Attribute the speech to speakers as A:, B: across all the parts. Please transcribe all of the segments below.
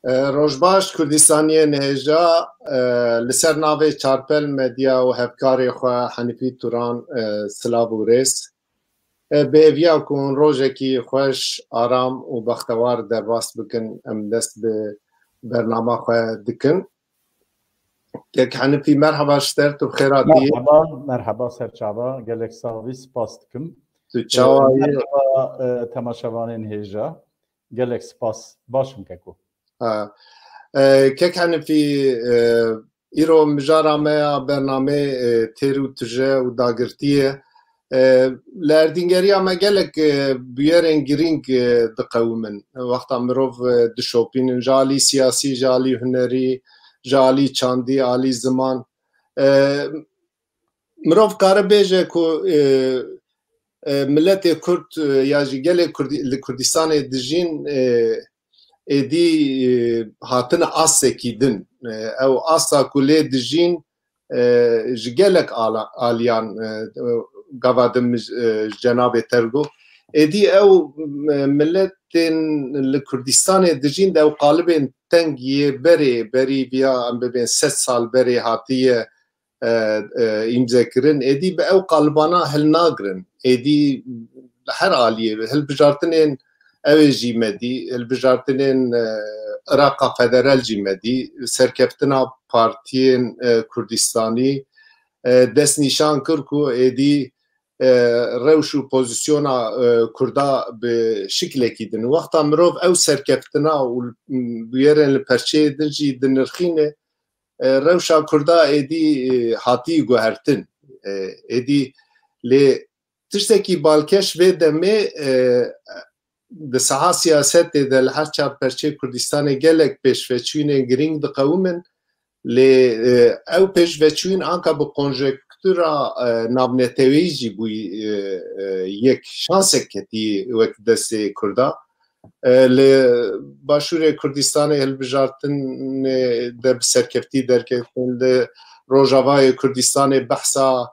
A: روجباش کردستانی نهجا لسر ناوی چارپل مدیا و هفکاری خواه حنیفی توران سلاب و ریس به اویا کن روژه کی خوش آرام و بختوار در باست بکن ام دست به برنامه خواه دکن یک حنیفی مرحبا شترت و خیراتی
B: مرحبا سرچاوا گلک ساویس پاست کم
A: تو چاوایی
B: مرحبا تماشاوان نهجا گلک سپاس باشم ککو
A: که حنیفی ایرو مجارا ما برنامه تیرو تجه و داگرتیه لردینگری اما گلک بیارن گرینگ دقومن وقتا مروف دشوپین جالی سیاسی جالی هنری جالی چاندی عالی زمان مروف کار بیجه که ملت کرد یا گلک کردستان دجین ایدی هاتن آسه کیدن او آسا کلی دجین جگلک آلیان قوادم جناب ترگو ایدی او ملتن لکردستان دجین دو قالبین تنگیه بری بیا ام ببین 3 سال بری هاتیه امضا کرن ایدی به او قالبانا هل ناگرن ایدی هر آلیه هل بجارتنین اوی جیمدی البجارتنین عراق فدرال جیمدی سرکفتنا پارتین کردستانی دست نشان کرکو ایدی روش و پوزیسیونا کردا به شکل کیدن وقتا مروف او سرکفتنا و بیارن لپرچه دنجی دنرخینه روشا کردا ایدی حاتی گوهرتن ایدی لی تشتکی بالکش و دمه د ساحه سیاست د هر چا پرچه کردستان گلک پیشوچوین گرینگ د قومن ل او پیشوچوین آنکا به کنجکتورا نابنتویجی بوی یک شانس کتی وقت دست کردا ل باشور کردستان هلبجارتن در سرکفتی در کتن ل روجاوای کردستان بحثا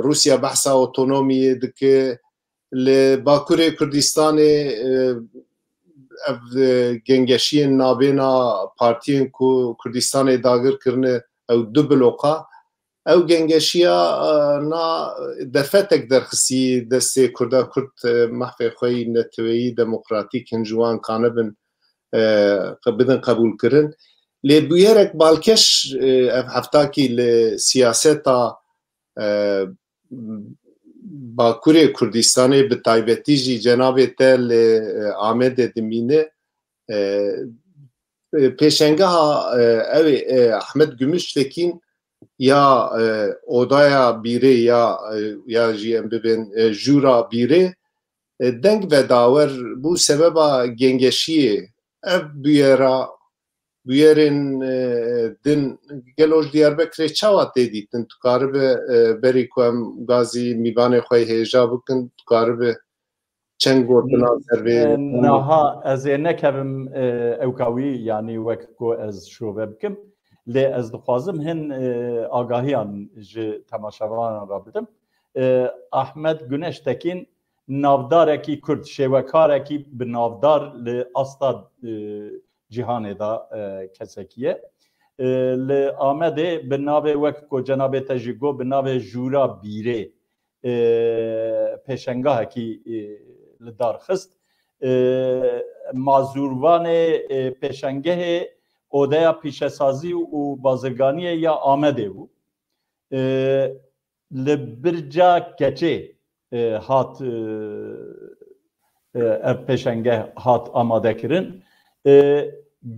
A: روسیا بحثا اوتونومی دکه لباکور کردستان گنگشی نابینا پارتین کو کردستان داگر کرنه او دو بلوقا او گنگشیا نا دفتک درخسی دست کردا کرد محفظ خوی نتوی دموکراتیک هنجوان کانبن بدن قبول کرن لبیرک بالکش هفتاکی لسیاستا باکوری کردستانی به تایبتی جی جناب تل آمد دمینه پیشنگه ها اوی احمد گمش تکین یا اودایا بیره یا جی ام ببین جورا بیره دنگ و داور بو سببا گنگشیه اف بیارن دن گلوش دیاربکر چاوات دیدن تو کارب بری کوام گازی میوان خوی هجا بکن تو کارب چند گوتنا سروی
B: نها از نکبم اوکاوی یعنی وقت از شروع بکم لی از دخوازم هن آگاهیان ج تماشاوان را بدم احمد گنش تکین نافدار کی کرد شوکار کی به نافدار ل استاد جهان دا کسکیه ل آمده به ناو وقت کو جناب تجیگو به ناو جورا بیره پیشنگاه کی لدار خست مازوروان پیشنگه اودیا پیشسازی و بازرگانی یا آمده و لبرجا کچه هات پیشنگه هات آماده کرن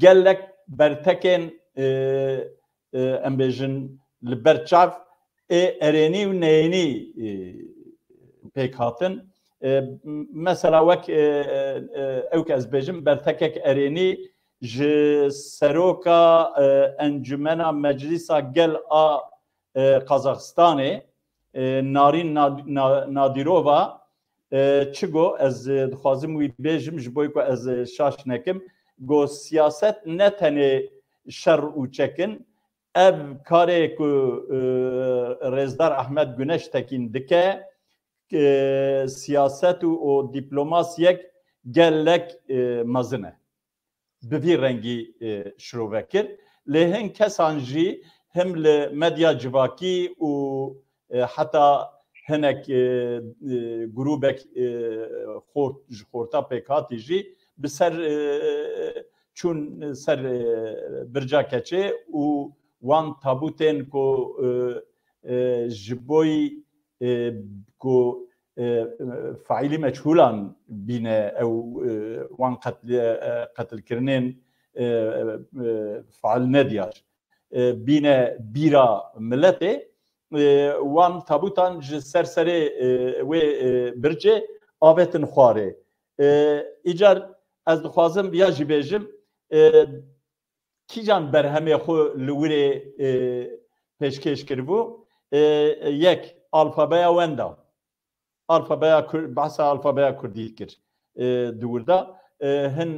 B: گلک برتکن امبیجن لبرچاف ارینی و نینی پیک هاتن مثلا وک اوک از بیجم برتکک ارینی ج سروکا انجمنا مجلسا گل آ قزاقستانه نارین نادیرووا چگو از خوازم وی بیجم جبوی کو از شاش نکم گو سیاست نه تنه شر و چکن ev karê ku Rêzdar Ahmed Güneş Tekin dike siyaset û diplomasiyek gelek mezin e. بوی رنگی شروع کرد لهن کسان جی هم لمدیا جواکی و حتی هنک گروبک خورتا پیکاتی جی بسر چون سر برجا کچه و وان تابوتن کو جبوی کو فعیلی مجهولان بینه او وان قتل کرنین فعال ندیار بینه بیرا ملته وان تابوتان سرسره و برجه آوتن خواره ایجار از دخوازم بیا جی بیجم کی جان برهمه خو لوره پیشکش کردبو یک الفابیا وندا الفابیا بحث الفابیا کردی کرد دوردا هن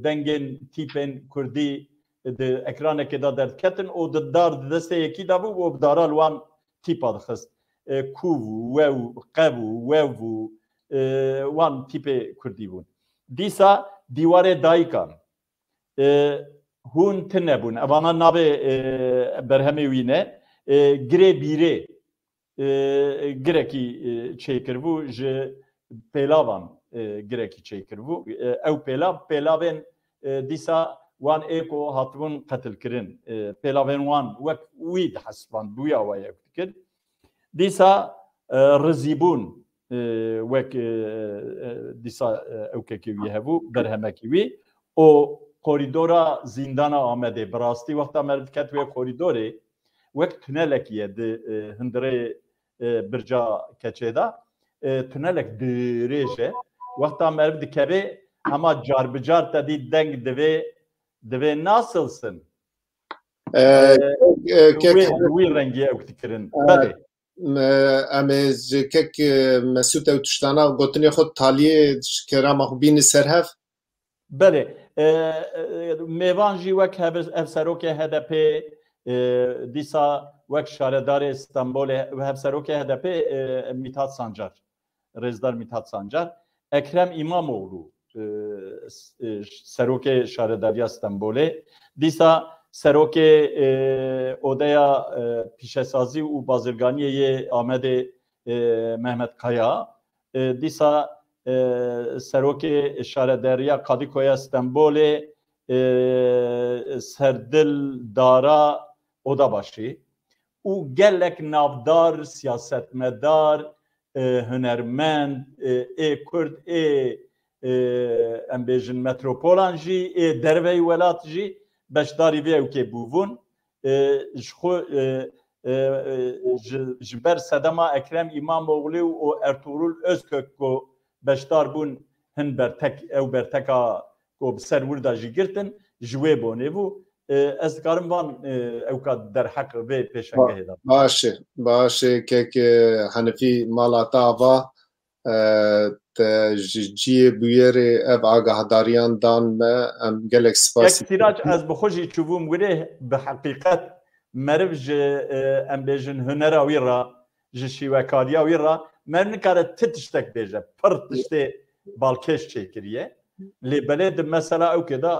B: دنگن تیپن کردی de ekranê da derketin û di dar destê yekî dabû û dara li wan tîpa dixist kuv û wew qev û wev û wan tîpê Kurdî bûn. Dîsa dîwarê dayîkan hûn tin nebûn evana navê berhemê wî ne girê bîrê girekî çêkiribû ji pêlavan girekî çêkiribû ew pêlavên dîsa وان ایکو هاتبون قتل کرن پلاوین وان وک وید حسبان بویا و یک کرد دیسا رزیبون وک دیسا اوکی کیوی هبو برهمه کیوی او کوریدورا زندانا آمده براستی وقتا مرد کت وی کوریدوری وک تونلکیه ده هندره برجا کچه دا تونلک دریجه وقتا مرد کبه اما جار بجار تدی دنگ دوی دوی nasılsın? Wî rengî ew dikirin. Belê.
A: Em ê ji kek Mesûd ew tiştana gotinê xwe taliyê kerama xwe bînî ser hev?
B: Belê. Mêvan jî wek ev serokê HDP dîsa wek şaredarê Stenbolê hev serokê HDP Mithat Sancar. Rêzdar Mithat Sancar. Ekrem İmamoğlu سروک شارداریا استانبولی دیسا سروک اودیا پیشسازی و بازرگانی آمد محمد کایا دیسا سروک شارداریا کادیکویا استانبولی سردل دارا oda başı و gelek navdar siyasetmedar hünermend Kurd em bêjin metropolan jî dervey welat jî beşdarî vê ew kê bûbûn ji ber sedema Ekrem İmamoğlu û Ertuğrul Özkök ku beşdar bûn hin bertek ew berteka ku bi ser wirda jî girtin ji wê bonê bû ez dikarim van ew ka derheq vê pêşengehê da
A: başê kek Henefî mala te ava جیه بویره اف آگاهداریان دان ما ام گلک سپاسی
B: یک سیراج از بخوشی چوبوم گره به حقیقت مرو جه ام بیجن هنرا ویرا جه شیوکاریا ویرا مرو نکاره تتشتک بیجه پر تشته بالکش چیکریه لی بلد مثلا او که دا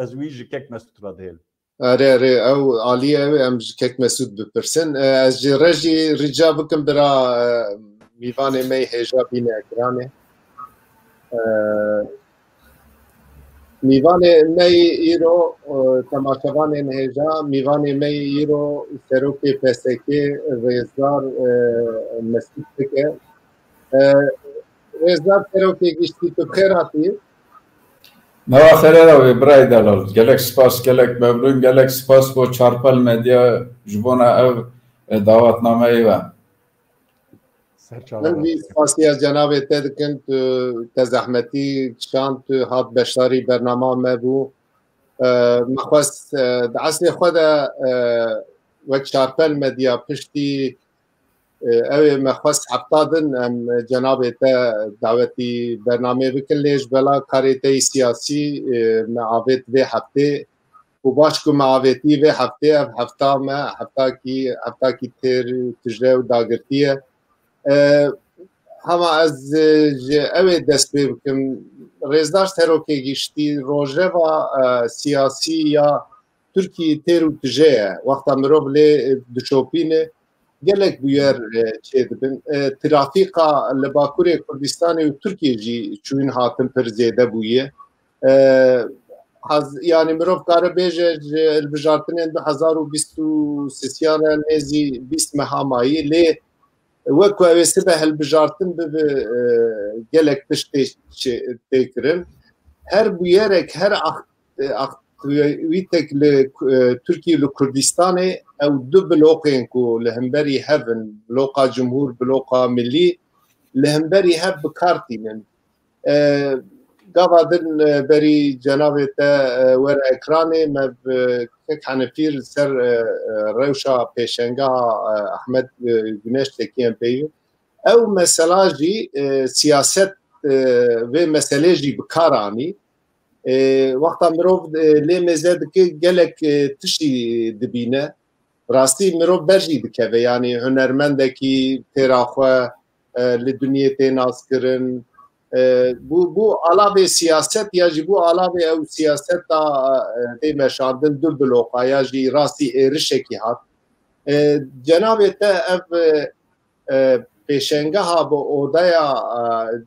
B: از وی جکک مسود را دیل
A: اره او عالیه ام جکک مسود بپرسن از جه رجی رجا بکن برا میوانه می هجا بینه اکرانه میوانه می ایرو تماشاوان هجا میوانه می ایرو سروکی پسکی رزدار مسعود که رزدار سروکی گشتی تو خیراتی
C: نوا خیره رو برای دلال گلک سپاس گلک ممنون گلک سپاس با چارپل مدیا جبونا او دعوت نامه ایوان
A: من بی سپاسی از جناب تدکن تو زحمتی چند تو هات بشاری برنامه مبو مخواست اصل خود وقت چارپل مدیا پشتی اوی مخواست حبتادن ام جناب تا دعوتی برنامه بکن لیش بلا کاریتی سیاسی معاوت و هفته و باش که معاوتی و هفته هفته کی تیر تجره و داگرتیه هما از اوی دست بکم رزدار سروکی گشتی روژوا سیاسی یا ترکی تیرو تجه وقتا مروب لی دشوپینه گلک بیار چه دبن ترافیقا لباکور کردستان و ترکیه جی چوین هاتن پر زیده بویه yani mirov kare bêje hilbijartinên 2023 nêzî 20 mehamayî lê wekku ew ê sibe hilbijartin bibe gelek tiştê têkirin her bûyerek her aktivîtek li Tirkiye li Kurdistanê ew du blokên ku li hemberî hevin bloka Cumhur bloka Millî li hemberî hev bikartînin gava din berî cenabê te were ekranê me kek henefîr ser rewşa pêşengeha Ahmed Güneş Tekiyen peyvî ew mesela jî siyaset vê meselê jî bikar anî wexta mirov lê mêze dike gelek tiştî dibîne rastî mirov ber jî dikeve yanî hunermendekî têra xwe li dunyê tê nazkirin bu alavê siyaset ya jî bu alavê ew siyaseta tê meşandin du bloka ya jî rastî êrişekî hat cenabê te ev pêşengeha bi odaya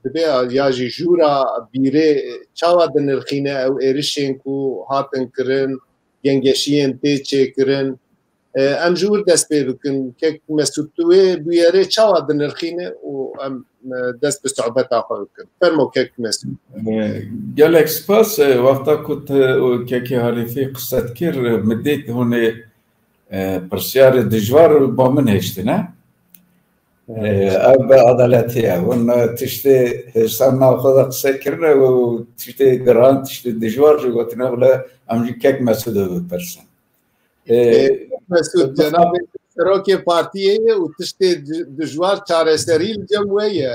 A: dibe ya jî jûra bîrê çawa dinirxîne ew êrişên ku hatin kirin gengeşiyên tê çêkirin em ji wir dest pê bikin kek Mesûd wê bûyerê çawa dinirxîne û em dest bi sohbeta xwe bikin fermo kek Mesûd
C: gelek spas wexta ku kekê halîfî qisset kir min dît hûnê pirsyarê dijwar ba min hêştine ev bi adaletiye hûn tiştê hêsan navxwe de qise kirine û tiştê giran tiştê dijwar jî gotine bile em jî kek Mesûdê bipirsin
A: Mesûd cenabê serokê partiyê ye û tiştê dijwar çareserî li cem wê ye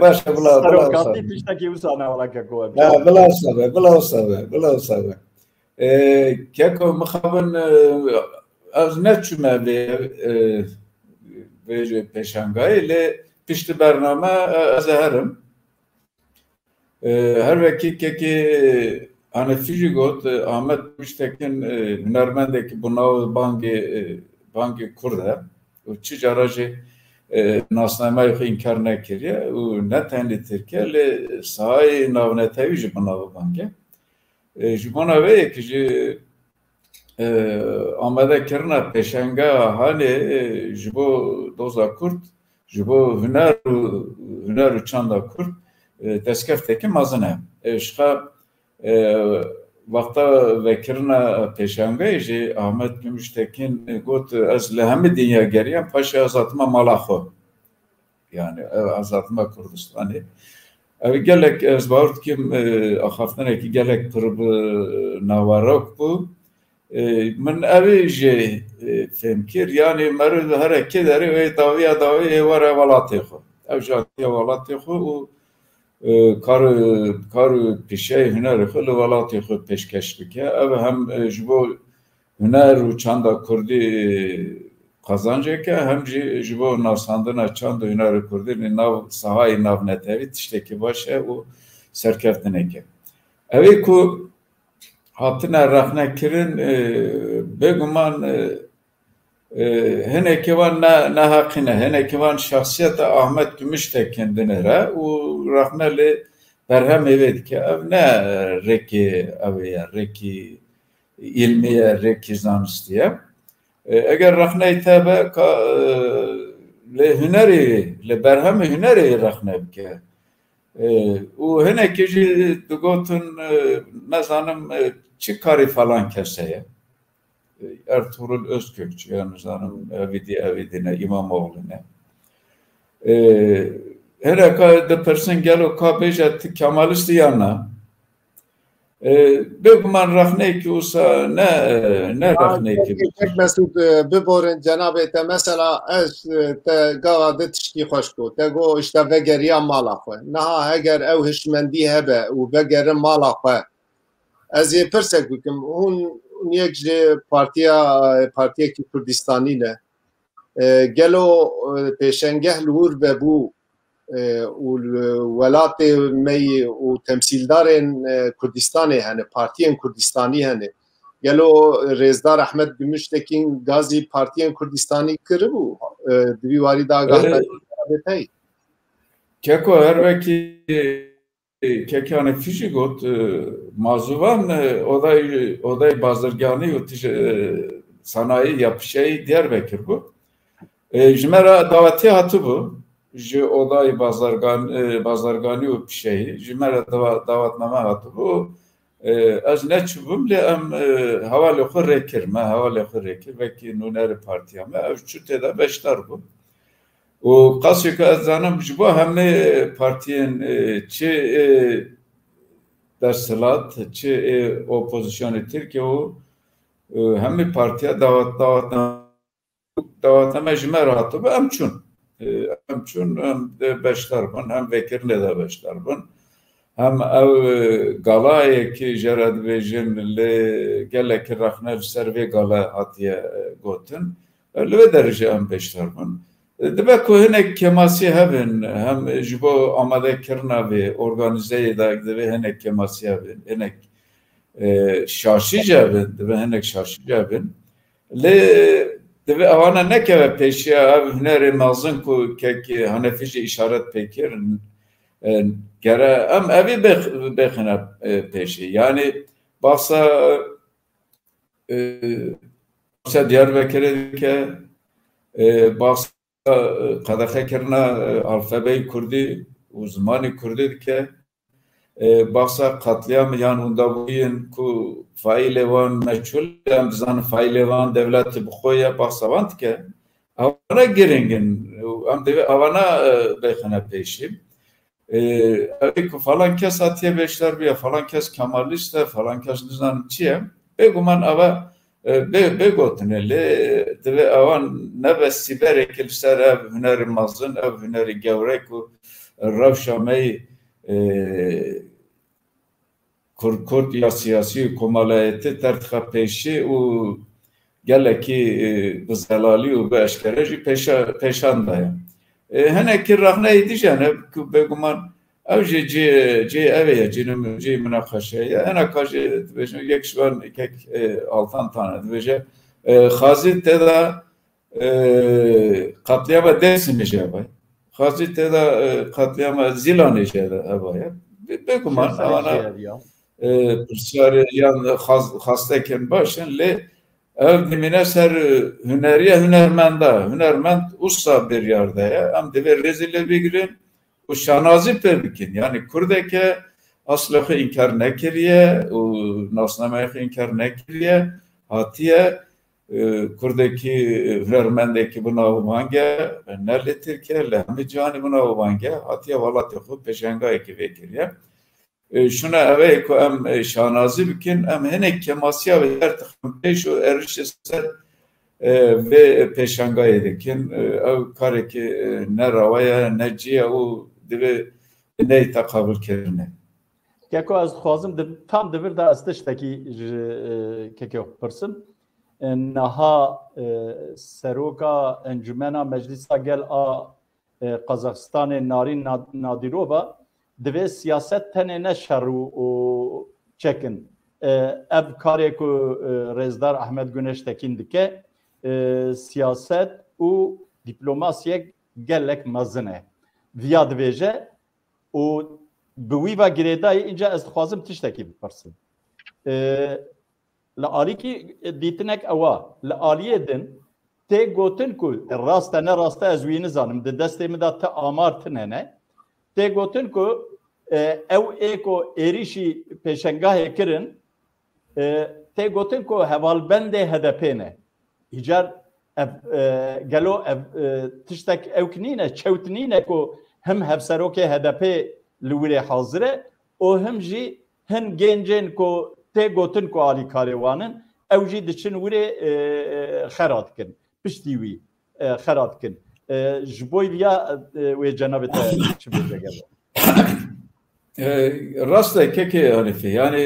C: baş e
B: Serokatî tiştekî wisa newaleke ku
C: bila sabe keko mixabin ez neçûme vê pêşangayê lê piştî bername ez ê herim her wekî kekê Hanefî jî got Ahmed Müştekin hunermendekî bu nav bangê Kurd e û çi cara jî nasnameyê xwe înkar nekiriye û ne tenê Tirkiye lê sahayê navnetewî ji bu nava bangê ji bona wê yekî jî amadekirina pêşengeha Halê ji bo doza Kurd ji bo huner û çanda Kurd destkefteke mezin e şixa wexta vekirina pêşangeyê jî Ahmed Müştekin got ez li hemî dinya geriyam paşê azatima mala xwe yani azatima Kurdistanê ev gelek ez bawer dikim axaftinekî gelek pir nawarok bû min evê jê fêm kir yanî merû li herekê derê wê dawiya dawiyê were welatê xwe ev jî hatiye welatê xwe û kar û pîşeyê hunerê xwe li welatê xwe pêşkeş bike ev hem ji bo huner û çanda Kurdî qazancek e hem jî ji bo nasandina çand û hunerê Kurdî li nav sahayê navnetewî tiştekî baş e û serkeftineke evê ku hatine rexnekirin bêguman hinekî wan neheqîne hinekî wan şexsiyeta Ahmed Müştekin dinire û rexne lê berhemê wê dike ev ne rekî ew ye rekî îlmî ye rekî zanistî ye eger rexneyê te be li hunerê li berhemê hunerê rexne bike û hinekî jî digotin mezanim çi karî falan kes heye Ertuğrul Özkökçü yani zanım evî dine İmamoğlu'ne hereka de person gelo ka bêje ti Kemalist yana bêguman rexneyekî wisa ne rexneyekî
A: Mesûd biborin cenabê te mesela ez te gava de tiştî xweş got te got işte vegeriya mala xwe niha heger ew hişmendî hebe û vegerin mala xwe ez ê pirsek bikim hûn yek ji partiyekî Kurdistanî ne gelo peşengeh lur bebû û welatê me û temsîldarên Kurdistanê hene, partiyên Kurdistanî hene. Gelo Rêzdar Ehmed Gümüştekin gazî partiyên Kurdistanî kiribû divî warî de agah bê.
C: Keko her vekî kekane fîjî got mazuvan odayê bazirganî û sanayî ya pişeyî Diyarbekir bû. Ji me re davetiye hatibû ji odayê bazarganî û pişeyî ji me re davetname hatibû. Ez neçûbûm lê em hevalê xwe rêkir me hevalê xwe rêkir vekî nûnerê partiya me ev çû têde beşdar bû. û qasî ku ez zanim ji bo hemû partiyên çi desthilat çi opozisyonê Tirkiye û hemû partiya davetname ji me re hatibû em çûn. Em çûn em beşdar bûn hem vekirînê de beşdar bûn. Hem ev galayekî jê re dibêjin lê gelekî rexne li ser vê gala hatiye gotin li vê derece em beşdar bûn. Dibe ku hinek kemasî hebin hem ji bo amadekirina vê organîzeyê de divê hinek kemasî hebin hinek şaşî hebin dibe hinek şaşî hebin lê divê ewana nekeve pêşiya ev hunerê mezin ku kekî Henefî jî îşaret pêkirin gere em evî bêxine pêşî yani bahsa Diyarbekirê dike bahsa qedexekirina alfabeyê Kurdî û zimanê Kurdî dike bahsa qetliyam yan hûndabûyên ku faîlê wan meçhûl em bizanin faîlê wan devletê bi xwe ye bahsa wan dike ewana giringin em divê ewana bêxine pêşî evê ku falan kes hatiye beşdar bûye falan kes kemalîst e falan kes nizanim çi ye bêguman ew bêgotine lê divê ewan nebe sîberekî li ser ev hunerê mezin ev hunerê gewrek û rewşa me Kurd ya siyasî komalayetê tertixa pêşî û gelekî bi zelalî û bi eşkere jî pêşan daye. Hinekî rexneyê dijane ku bêguman ew jî cê evê ye cê münaqeşeyê ye hineka jî dibêjin yek ji wan kek altan tane dibêje xazî têda qetliyama Dêrsimê jî hebe xazî têda qetliyama Zîlanê jî hebe bêguman ewana pirsiyarê yan xastekên baş in lê ev dimîne ser huneriye hunermenda hunermend usta biryar daye em divê rêzî lê bigirin û şanazî pê bikin yani Kurdeke aslê xwe înkar nekiriye û nasnameyê xwe înkar nekiriye hatiye Kurdekî hunermendekî bi nav vange ne lê Tirkiye li hemî cihanê bi nav vange hatiye welatê xwe pêşengayekî vêkiriye şuna evê ku em şanazî bikin em hinek kemasiya ve dertixin pêş û êrişê ser vê pêşengayê dikin ew karekî ne rawa ye ne cî ye û divê ney teqabûlkirine.
B: Keko ez dixwazim tam divir de ez tiştekî ji kekê pirsim niha seroka encumena meclîsa gel a Qazaxistanê Narîn Nadîrova divê siyaset tenê ne şer û çekin ev karê ku Rêzdar Ehmed Güneştekin dike siyaset û dîplomasiyek gelek mezin e viya dibêje û bi wî ve girêdayê înca ez dixwazim tiştekî bipirsim li alîkî dîtinek ewa li aliyê din tê gotin ku rast e ne rast e ez wî nizanim di destê min de ti amar tinene tê gotin ku ew ê ku êrişî pêşengahê kirin tê gotin ku hevalbendê HDP ne îcar ev gelo ev tiştek ew nîne çewtinîne ku him hevserokê HDP li wîrê hazir e û him jî hin gencên ku tê gotin ku alîkarê wanin ew jî diçin wîrê xera dikin piştî wî xera dikin ji bo ya wê cenabê te çi bêje gelo
C: rast e kekê Henefî yani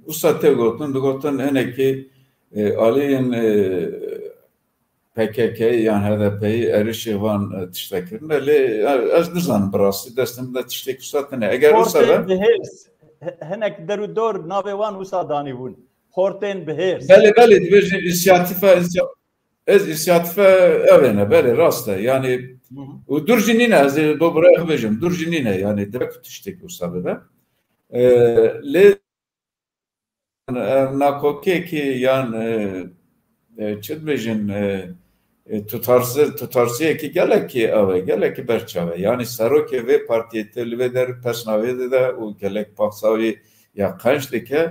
C: usta tê gotin digotin hinekî aliyên PKK yani HDP'yi erişi van tiştekirine le az nizanım burası destemde tiştek usatine eğer o sebep
B: henek derudor navevan usadani bun horten behers
C: beli dibêjin inisiyatife evene beli rasta yani durjinine ez dobra bejim durjinine yani direkt tiştek usabe le nakoke ki yani çedbejin tutarsıya ki gelek ki eve gelek ki berçave yani Saroke ve partiye telve der personavede de o gelek paksavi ya kaçtike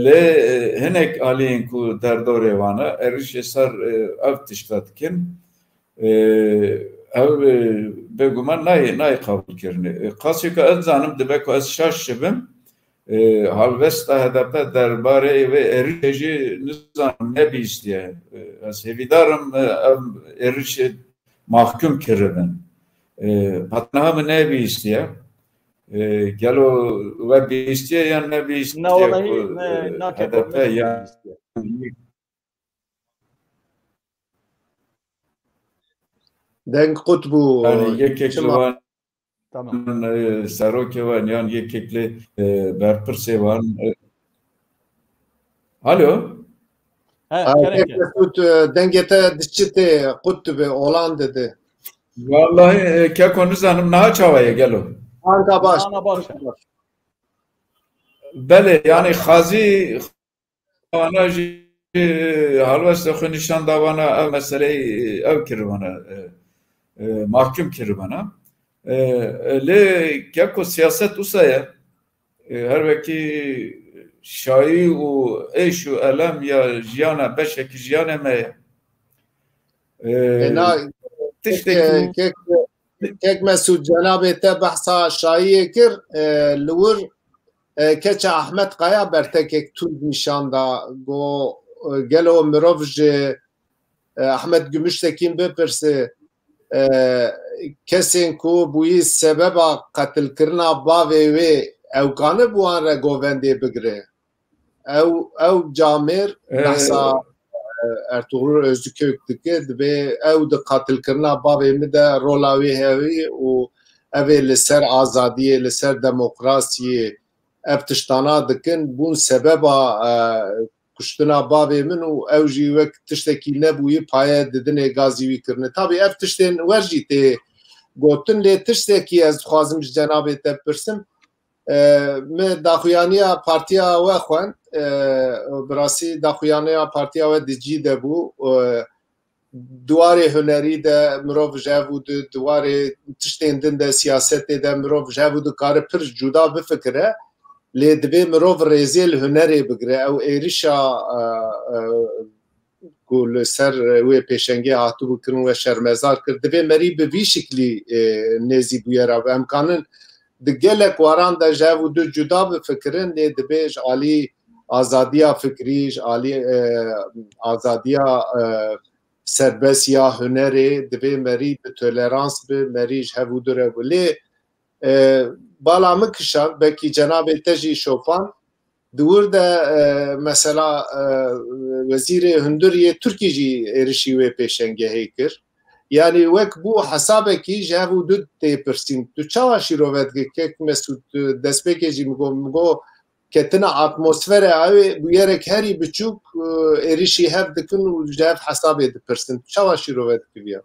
C: le henek aliyin ku derdore vana erişe sar ev tiştatkin ev beguman nay kabul kirni kasika ez zanım debeko ez şaşşibim halvesta HDP derbare ve erişeci nizam ne bir istiye sevidarım erişe mahkum kiribin patnaha mı ne bir istiye gel o ve bir istiye yani ne bir istiye HDP yani
A: denk kutbu
C: yani yekekli var Saroke var yani yekekli berpırse var alo
A: dengete dişçite kutbu olan dedi
C: vallahi kekonu zanım naha çavaya gelo
A: Anka baş
C: bele yani khazi ana halveste xunişan davana ev meseleyi ev kirvana mahkum kirvana le keko siyaset usaya her veki şai u eşu elem ya jiyana beşeki jiyana me
A: kek mesud cenab-ı te bahsa şaiye kir lur keça Ahmet Kaya bertekek tund nişanda go gelo mirovje Ahmet Gümüştekin bepirse kesin ku buyi sebeba katil kirna bavê wê ew kanı buan re govendê bigire ew camêr behsa Ertuğrul Özkök dike dibe ew di katilkirina bavê min de rola wê hevî û ev ê li ser azadiyê li ser demokrasiyê ev tiştana dikin bûn sebeba kuştina bavê min û ew jî wek tiştekî nebûyî paye didinê gazî wî kirine tabî ev tiştên wer jî tê gotin lê tiştekî ez dixwazim ji cenabê te pirsim me daxuyaniya partiya we xwend birasî daxuyaniya partiya we di cî de bû duwarê hunerî de mirov ji hev û di duwarê tiştên din de siyasetê de mirov ji hev û dikare pir cuda bifikire lê divê mirov rêzê li hunerê bigire ew êrişa ku li ser wê pêşengê hatibû kirin we şermezar kir divê merî bi vî şiklî nêzî bûye re em kanin di gelek waran de ji hev û du cuda bifikirin lê dibê ji alî azadiya fikrî ji alî azadiya serbestiya hunerê divê merî bi tolerans bi merî ji hev û du re bû lê bala min kişan belkî cenabê te jî şopan dûr de mesela Wezîrê Hundiriyê Tirkî jî êrişî wê pêşengehê kir yani wek bû hesabekî ji hev û du tê pirsîn tu çawa şîrovet kek Mesûd destpêkê jî migo ketina atmosfera ew bu yerek herî biçûk êrişî hev dikin û ji hev hesabê dipirsin çawa şîrovet kiviya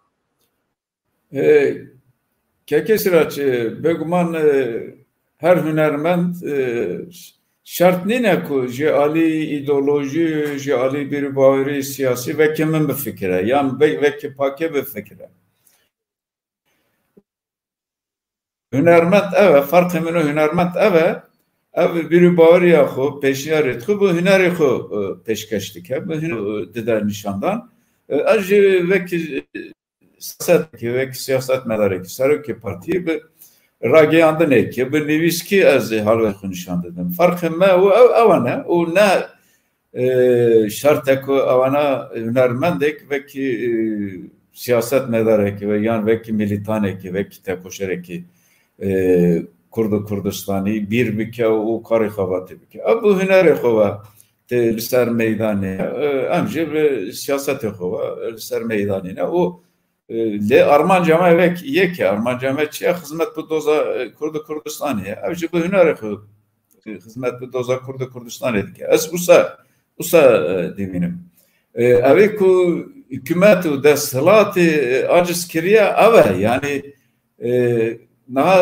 C: keke sıraç beguman her hunermend şart nîne ku ji alî îdeolojî ji alî bir bawerî siyasî vekî min bifikire yan vekî pakê bifikire hunermend ev farkê min û hunermend ev bir baweriya xwe pêşniyarê xwe bi hunerê xwe pêşkeş dike bi dide nîşandan ez jî vekî siyaset medarekî Serokê partiyê bi rageyandinekî bi nivîskî ez halwê xwe nîşan didim farkê me ew ne û ne şertek ku ewana hunermendek vekî siyaset medarekî ve yan vekî militanekî vekî tekoşerekî Kurd-u Kurdistanî bir bike û karê xwe ve tê bike ev bi hunerê xwe ve li ser meydanê em jî bi siyasetê xwe li ser meydanê ne û lê armanca me evek yek e armanca me çi ye xizmet bi doza Kurd û Kurdistanê ye ev jî bi hunerê xwe xizmet bi doza Kurd û Kurdistanê dike ez wisa dibînim evê ku hikûmet û desthilatê aciz kiriye ev e yanî niha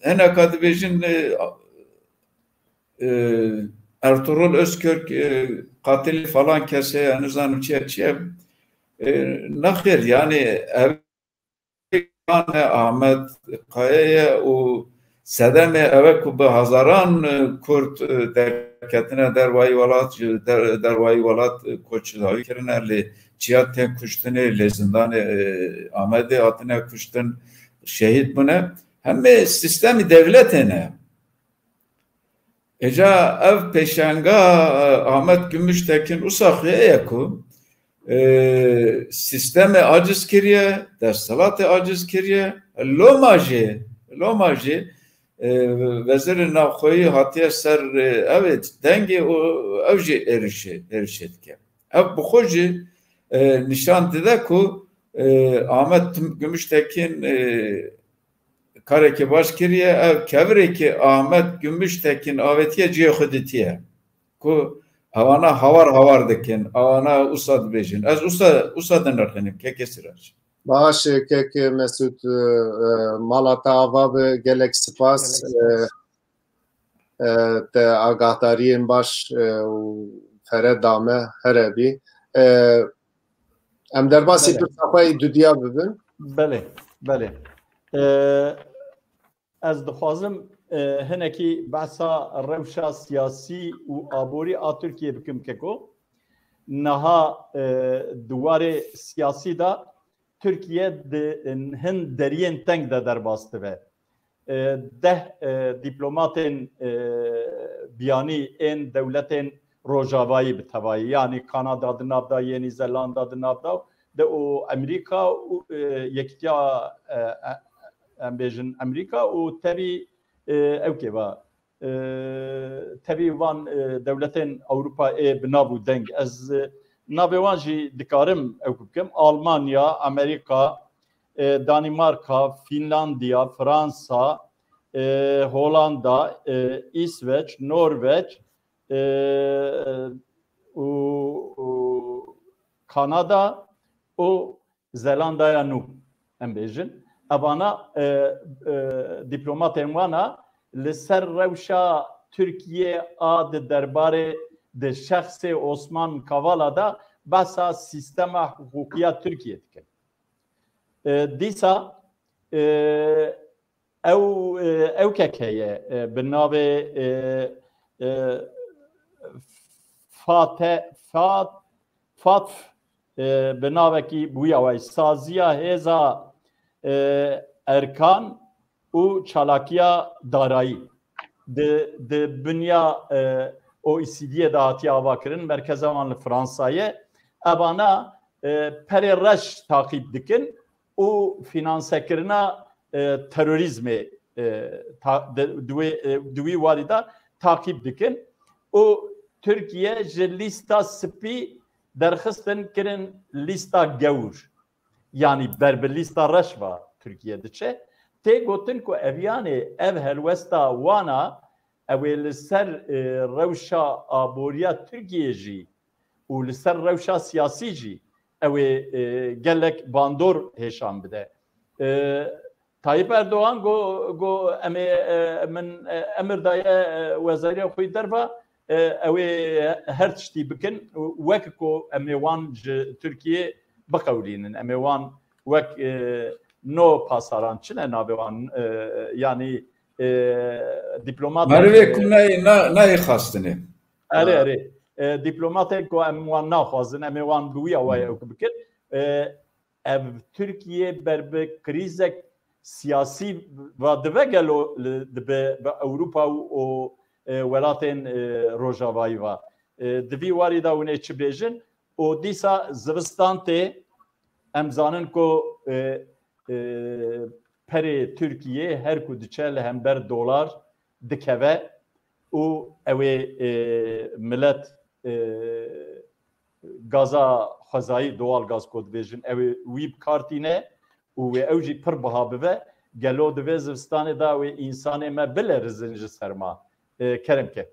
C: hineka dibêjin Ertuğrul Özkök katil falan kese nizanim çiye naxir yani ev Ahmet Kaya'ya o sedeme eve ku bi hazaran Kurd derketine dervayı velat koçdavi kirine lê çiya te kuştinê lê zindanê Ahmedê hatine kuştin şehit bune hemê sistemî devletê ne Eca ev peşenga Ahmet Gümüştekin usaxıya ku sisteme aciz kiriye, desthilatê aciz kiriye, lomajê vezîrê navxweyî hatiye ser evet dengê û ev jî êrişê dike. Ev bi xwe jî nîşan dide ku Ahmet Gümüştekin karekê baş kiriye ev kevirekî Ahmet Gümüştekin avêtiye ciyê xwe dîtiye ku Havana havar dikin, havana usa dibêjin. Ez usa dinirxinim, keke sirac.
A: Baş keke Mesut mala te ava bi gelek spas te agahdariên baş û fere dame here bî. Em derbasî pirsa xwe dudiya bibin?
B: Belê. Ez dixwazim hinekî behsa rewşa siyasî û aborî a Tirkiye bikim keko niha duwarê siyasî da Tirkiye hin deriyên teng de derbas dibe deh dîplomatên biyanî ên dewletên Rojavayî bi tevayî yanî Kanada di nav da Yênî Zelanda di nav da de û Amerîka û yekîtiya em bêjin Amerîka û tevî ew kêva tevî van dewletên Ewropayê bi nav û deng ez navê wan jî dikarim ew bikim Almanya, Amerîka, Danimarka, Finlandiya, Fransa, Hollanda, İsveç, Norveç û Kanada û Zelandaya nû em bêjin evana dîplomatên wan li ser rewşa Tirkiye a di derbarê di şexsê Osman Kavala da behsa sîstema hukûkiya Tirkiye dikin. Dîsa ew kek heye bi navê Fatf bi navekî bûya we saziya hêza erkan û çalakiya darayî di binya OECD'ye de hatiye avakirin merkeza wan li Fransayê evana perê reş takip dikin û finansekirina terörizmê duwî warî da takip dikin û Tirkiye ji lîsta spî derxistin kirin lîsta gewr yani ber bi lîsta reş va Tirkiye diçe tê gotin ku eviyanê ev helwesta wana ew ê li ser rewşa aboriya Tirkiye jî û li ser rewşa siyasî jî ew ê gelek bandor hêşan bide. Tayyip Erdoğan got em ê min emir daye wezarîya xwe derva ew ê her tiştî bikin wek ku em ê wan ji Tirkiye biqewlînin em ê wan wek no pasaran çi ne navê wan yanî dîplomat
C: merivê ku nayê xastinê
B: erê dîplomatên ku em wan naxwazin em ê wan bi wî awayê ew bikin ev Tirkiye ber bi krîzek siyasî va dibe gelo dibe Ewropa û welatên Rojavayî va di vî warî da hûn ê çi bêjin û dîsa zivistan tê em zanin ku perê Tirkiye her ku diçe li hember dolar dikeve û ew ê millet gaza xwezayî doğal gaz kod dibêjin ew wî bikartîne û wê ew jî pir biha bibe gelo divê zivistanê da wê însanê me bile rizin ji serma kerimke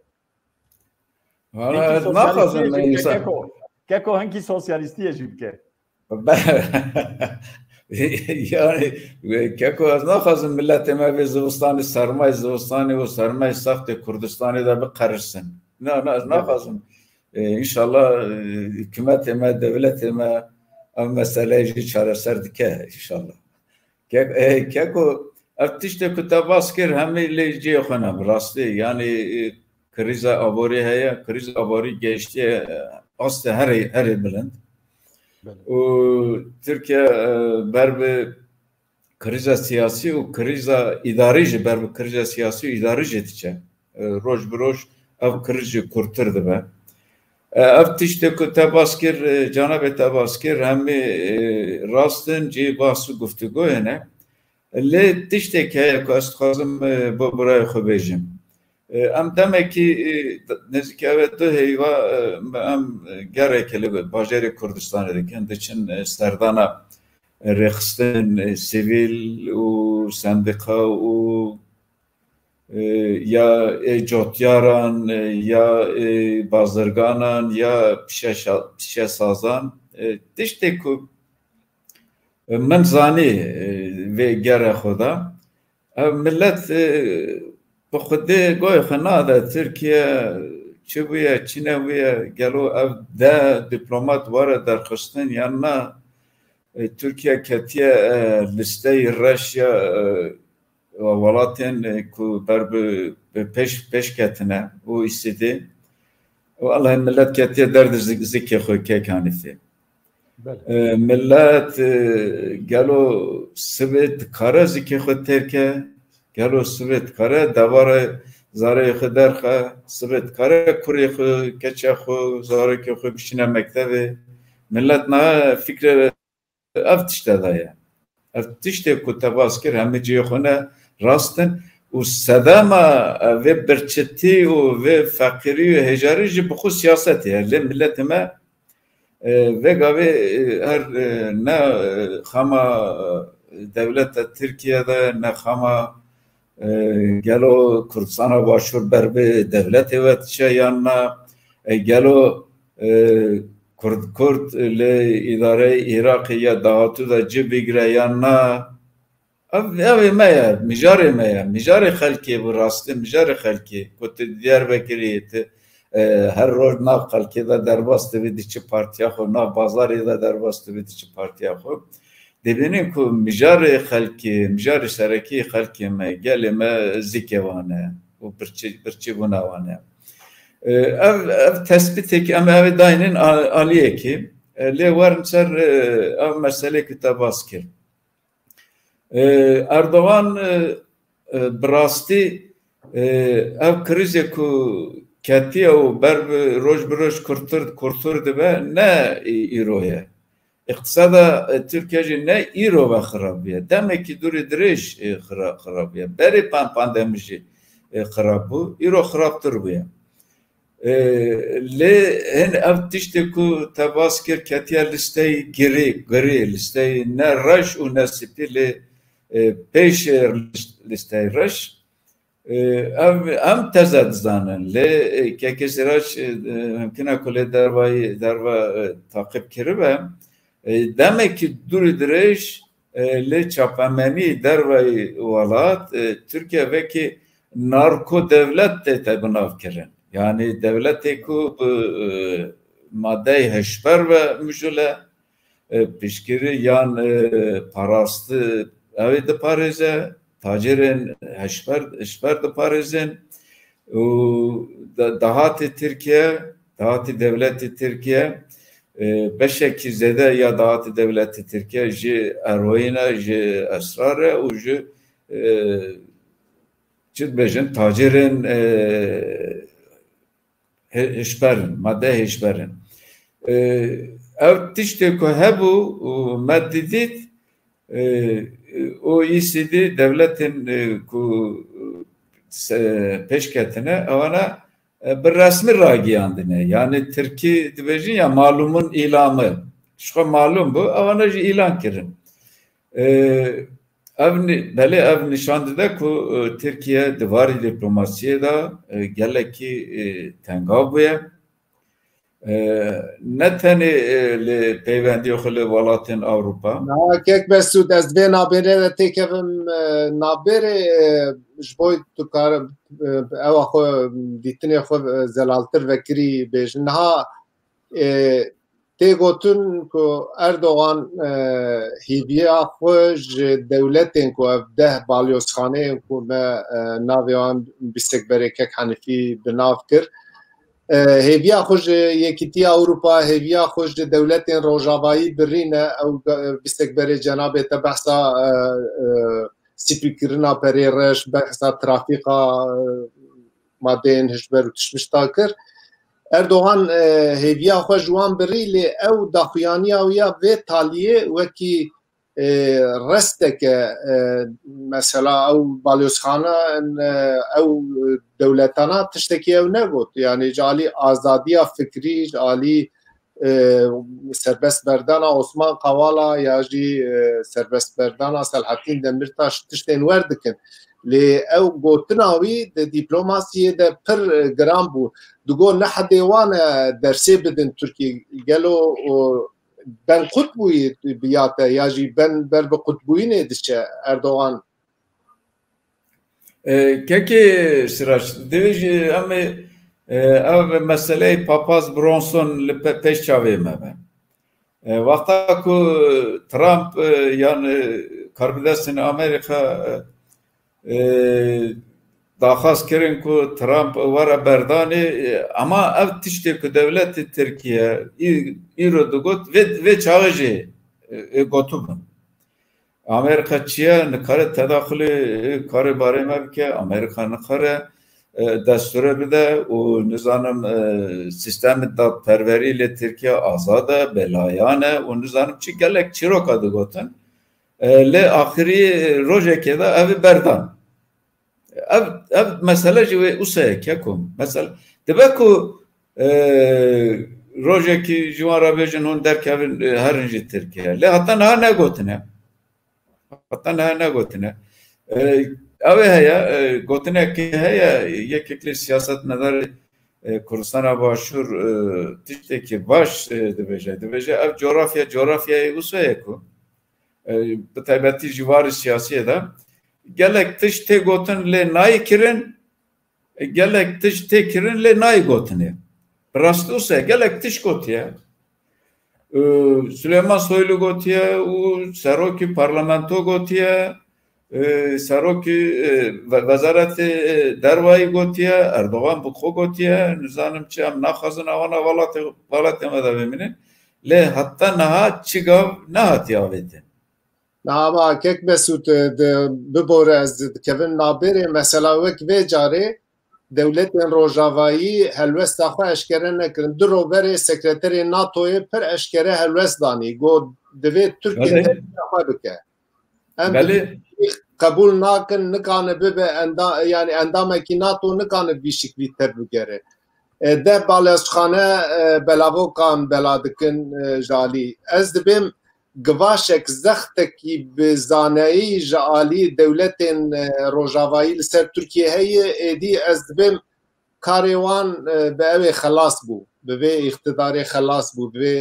B: keko hinkî sosyalîstiyê jî bike
C: yani keko ez naxwazim milletê me vê zivistanê sermayê zivistanê û sermayê saxtê Kurdistanê de biqerirsin ez naxwazim inşallah hükümetê me devletê me ev meseleyê jî çareser dike inşallah keko ev tiştê ku te bas kir hemî lê ciyê xwe ne bi rastî yani krîza aborî heye krîza aborî geştiye astê herê bilind û Tirkiye ber bi kriza siyasî û kriza îdarî jî ber bi kriza siyasî û îdarî jî diçe roj bi roj ev kriz jî kurtir dibe ev tiştê ku te bas kir canavê te bas kir hemî rastin cî bahs û guftûgoyê ne lê tiştekî heye ku ez dixwazim bo birayê xwe bêjim em demekî nêzîkî ev du heyva em gerekê li bajarê Kurdistanê dikin diçin serdana rêxistin sivîl û sendika û ya cotyaran ya bazirganan ya pişesazan tiştê ku min zanî vê gerê xwe da ev millet bi xwedê goyê xwe nade Tirkiye çi bûye çi ne bûye gelo ev de dîplomat were derxistin yan na Tirkiye ketiye listeyê reş ya welatên ku ber bi pêş ketine û îstîdê wallahi millet ketiye derdê zikê xwe kek hanîfê millet gelo sivê dikare zikê xwe têrke gelo sivê dikare devarê zareyê xwe derxe sivê dikare kurê xwe keçe xwe zarekê xwe bişîne mektebê millet niha fikrê ev tişte daye ev tiştê ku te bas kir hemî ciyê xwe ne rastin û sedema vê birçîtî û vê feqîrî û hêjarî jî bi xwe siyasetê ye lê milletê me vêgavê her ne xema devleta Tirkiye'de ne xema gelo Kurdistana başûr ber bi devletê ve diçe yan na gelo Kurd li îdareyê Iraqê ya dahatû de cî bigire yan na ev me ye mijarê me ye mijarê xelkê bi rastî mijarê xelkê ku tu Diyarbekirê tu her roj nav xelkê de derbas dibî diçi partiya xwe nav bazarê de derbas dibî diçi partiya xwe dibînî ku mijarê xelkê mijarê serekî xelkê me gelê me zikê wan e û birçîbûna wan e ev tespîtekî em evê dayînin aliyekî lê werin ser ev meselekî te bas kir Erdogan bi rastî ev krizê ku ketiye û ber bi roj bi roj kurtir dibe ne îro ye iqtisada Tirkiye jî ne îro ve xirab ye demekî durê dirêj xirab ye berê pandemî jî xirab bû îro xirabtir bûye lê hin ev tiştê ku te bas kir ketiye listeyê girê listeyê ne reş û ne spî lê pêşê listeyê reş em teze dizanin lê kekê siraç mümkün e ku lê derva taqîb kiribe demekî durê dirêj lê çapemenî derveyê welat Tirkiye vekî narko devlet tê te binav kirin yani devletê ku madeyê heşber ve mijûle piştgirî yan parastî evê diparêze tacirên heşber diparêzin û dahatê Tirkiye dahatê devletê Tirkiye beşekî zêde ya dahatê devletê Tirkiye ji eroîne ji esrar e û ji çi dibêjin tacirên hişberin madde hişberin ev tiştê ku hebû û me didît OECD devletin ku pêşketine ewana bir resmi ragiyandine. Yani Türkiye dibejin ya malumun ilamı. Şu malum bu. Avanajı ilan kirin. Beli ev nişandıda ku Türkiye divari diplomasiye da gelek ki tengav buye. Ne tane li peyvendi xili welatên Avrupa.
A: Kek Mesut ez vê nabêrê de têkevim nabêrê ji bo tu karim ewa xwe dîtinê xwe zelaltir vekirî bêjin. Niha tê gotin ku Erdogan hîviya xwe ji dewletên ku ev deh balyozxaneyên ku me navê wan bîstekberê Kek Henîfî bi nav kir. هێویا خۆش یەکیتی ئەوروپا هێویا خۆش دەولەتێن ڕۆژاوایی برینە ئەو بیستێکبەرێ جەنابێتە بەحسا سیپیکردنا پەرێ ڕێژ بەحسا ترافیقا مادەیەن هشبەر و تشمشتا کرد ئەردۆغان هێویا خۆش وان بری لێ ئەو داخویانیا ویا vê taliyê wekî resteke mesela ew balyozxana ew dewletana tiştekî ew negot yani ji alî azadiya fikrî ji alî serbestberdana Osman Kavala ya jî serbestberdana Selahattin Demirtaş tiştên werdikin lê ew gotina wî di dîplomasiyê de pir giran bû digot ne hedê wan e dersê bidin Tirkiye gelo ben kutbûyî biyate ya jî ben ber bi kutbûyînê diçe Erdogan
C: Kekê Sirac divê jî em ev meseleyê Papaz Bronson li pêş çavê me be wexta ku Trump yan Karbidestên Amerîka daxwaz kirin ku Trump were berdanê ama ev tiştê ku dewletê Tirkiye îro digot vê çaxê jî gotibin Amerîka çiye nikare tedaxulê karê barê me bike Amerîka nikare destûrê bide û nizanim sîstemê dadperwerî lê Tirkiye azad e belayan e û nizanim çi gelek çîroka digotin lê axirî rojekê de ev berdan ev mesele jî wê useye kekom mesela dibe ku rojekî ji wan re bêjin hûn derkevin herin jî Tirkiye lê heta niha negotine ew ê heye gotinekê heye yekekî siyasetmedarê Kurdistanê Başûr tiştekî baş dibêje ev coğrafyayê useye ku bi taybetî ji warê siyasiyê de gelek tişt tê gotin lê nayê kirin gelek tişt tê kirin lê nayê gotinê bi rastî wisa gelek tişt gotiye Süleyman Soylu gotiye û serokê parlamento gotiye serokê wezaretê derwayî gotiye Erdogan bi xwe gotiye nizanim çi em naxwazin awana welatê me de bimînin lê heta niha çi gav nehatiye avêtin
A: Ama Kek Mesut bibore ez dikevin nabêrê mesela wek vê carê dewletên rojavayî helwesta xwe eşkere nekirin di roberê sekreterê NATOyê pir eşkere helwest danî got divê Tirkiye xwe bike em qebûl nakin nikane bibe yani endamekî NATO nikane vî şiklî ter bigere deh balyozxane belavokan bela dikin ji alî ez dibêm givaşek zextekî bi zaneyî ji alî dewletên rojavayî li ser Tirkiye heye êdî ez dibêm karê wan bi evê xelas bû bi vê îxtidarê xelas bû bi vê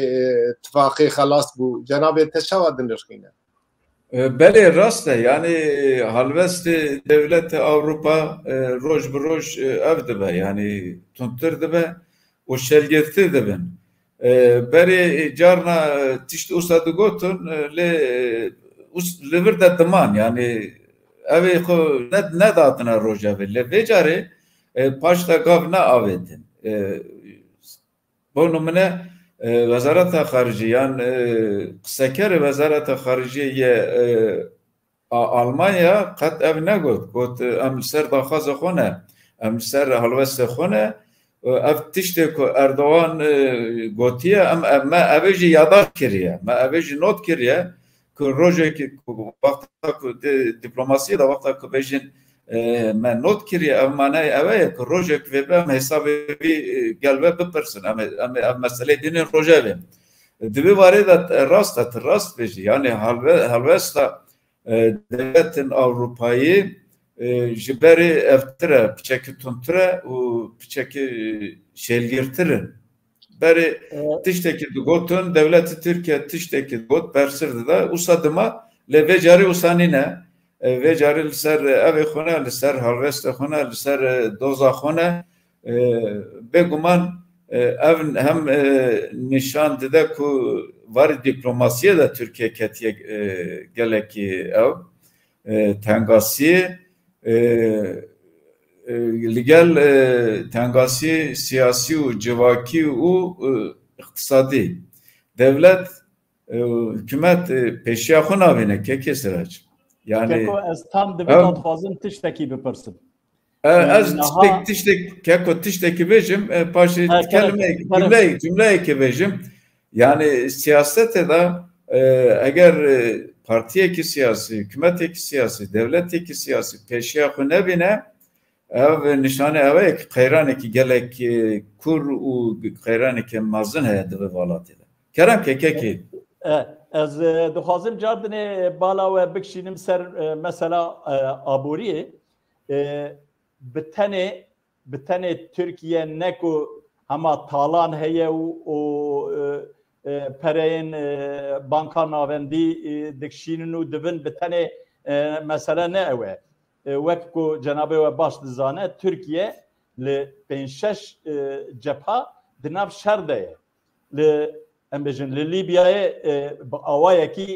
A: ittifaqê xelas bû cenabê te çawa dinirxîne
C: Belê rast e yani halvestê devletê Avrupa roj bi roj ev dibe yani tuntir dibe û şelgirtir dibin berê carna tişt wisa digotin lê li vir de diman yani evê xwe nedatine rojevê lê vê carê paş de gav neavêtin bo numune Wezareta Xarijiyan qisekerê Wezareta Xarijiyê Almanya qet ev negot got em li ser daxwaza xwe ne em li ser helwestê xwe ne ev tiştê ku Erdogan gotiye me evê jî yadaş kiriye me evê jî not kiriye ku rojekî wexta ku diplomasiyê de wexta ku bêjin من نوت کری اف معنی اوه که روژه که بیم حسابی گلوه بپرسن ام مسئله دین روژه بیم دوی وارد راست بشی یعنی هلوستا devletin Avrupa'yı jiberi eftire, piçeki tunture u piçeki şelgirtirin. Beri tişteki gotun devleti Türkiye tişteki got persirdi da usadıma le vecari usanine vecari ser evi xone ser harveste xone ser doza xone beguman ev hem nişan dede ku var diplomasiye de Türkiye ketiye geleki ev tengasi legal tengasi siyasi u civaki u iktisadi devlet hükümet peşiya xuna bine keke sıraç yani
B: az tam devlet fazın tişteki bipırsın
C: az tişteki bejim paşa cümle ki bejim yani siyasete de eğer partiyeki siyasi, hükümeteki siyasi, devleteki siyasi peşiya xune bine ev nişane ev qeyraneki gelek kur u qeyraneki mazın heye divi valatide. Kerem kekeki.
B: Az dixwazim cardine bala ve bikşinim ser mesela aburiye bitene Türkiye neku hama talan heye u pereyên banka navendî dikşînin û divin bi tenê mesele ne ew e wek ku cenabê we baş dizane Türkiye li pênc-şeş cepha di nav şer de ye li em bêjin li Lîbyayê bi awayekî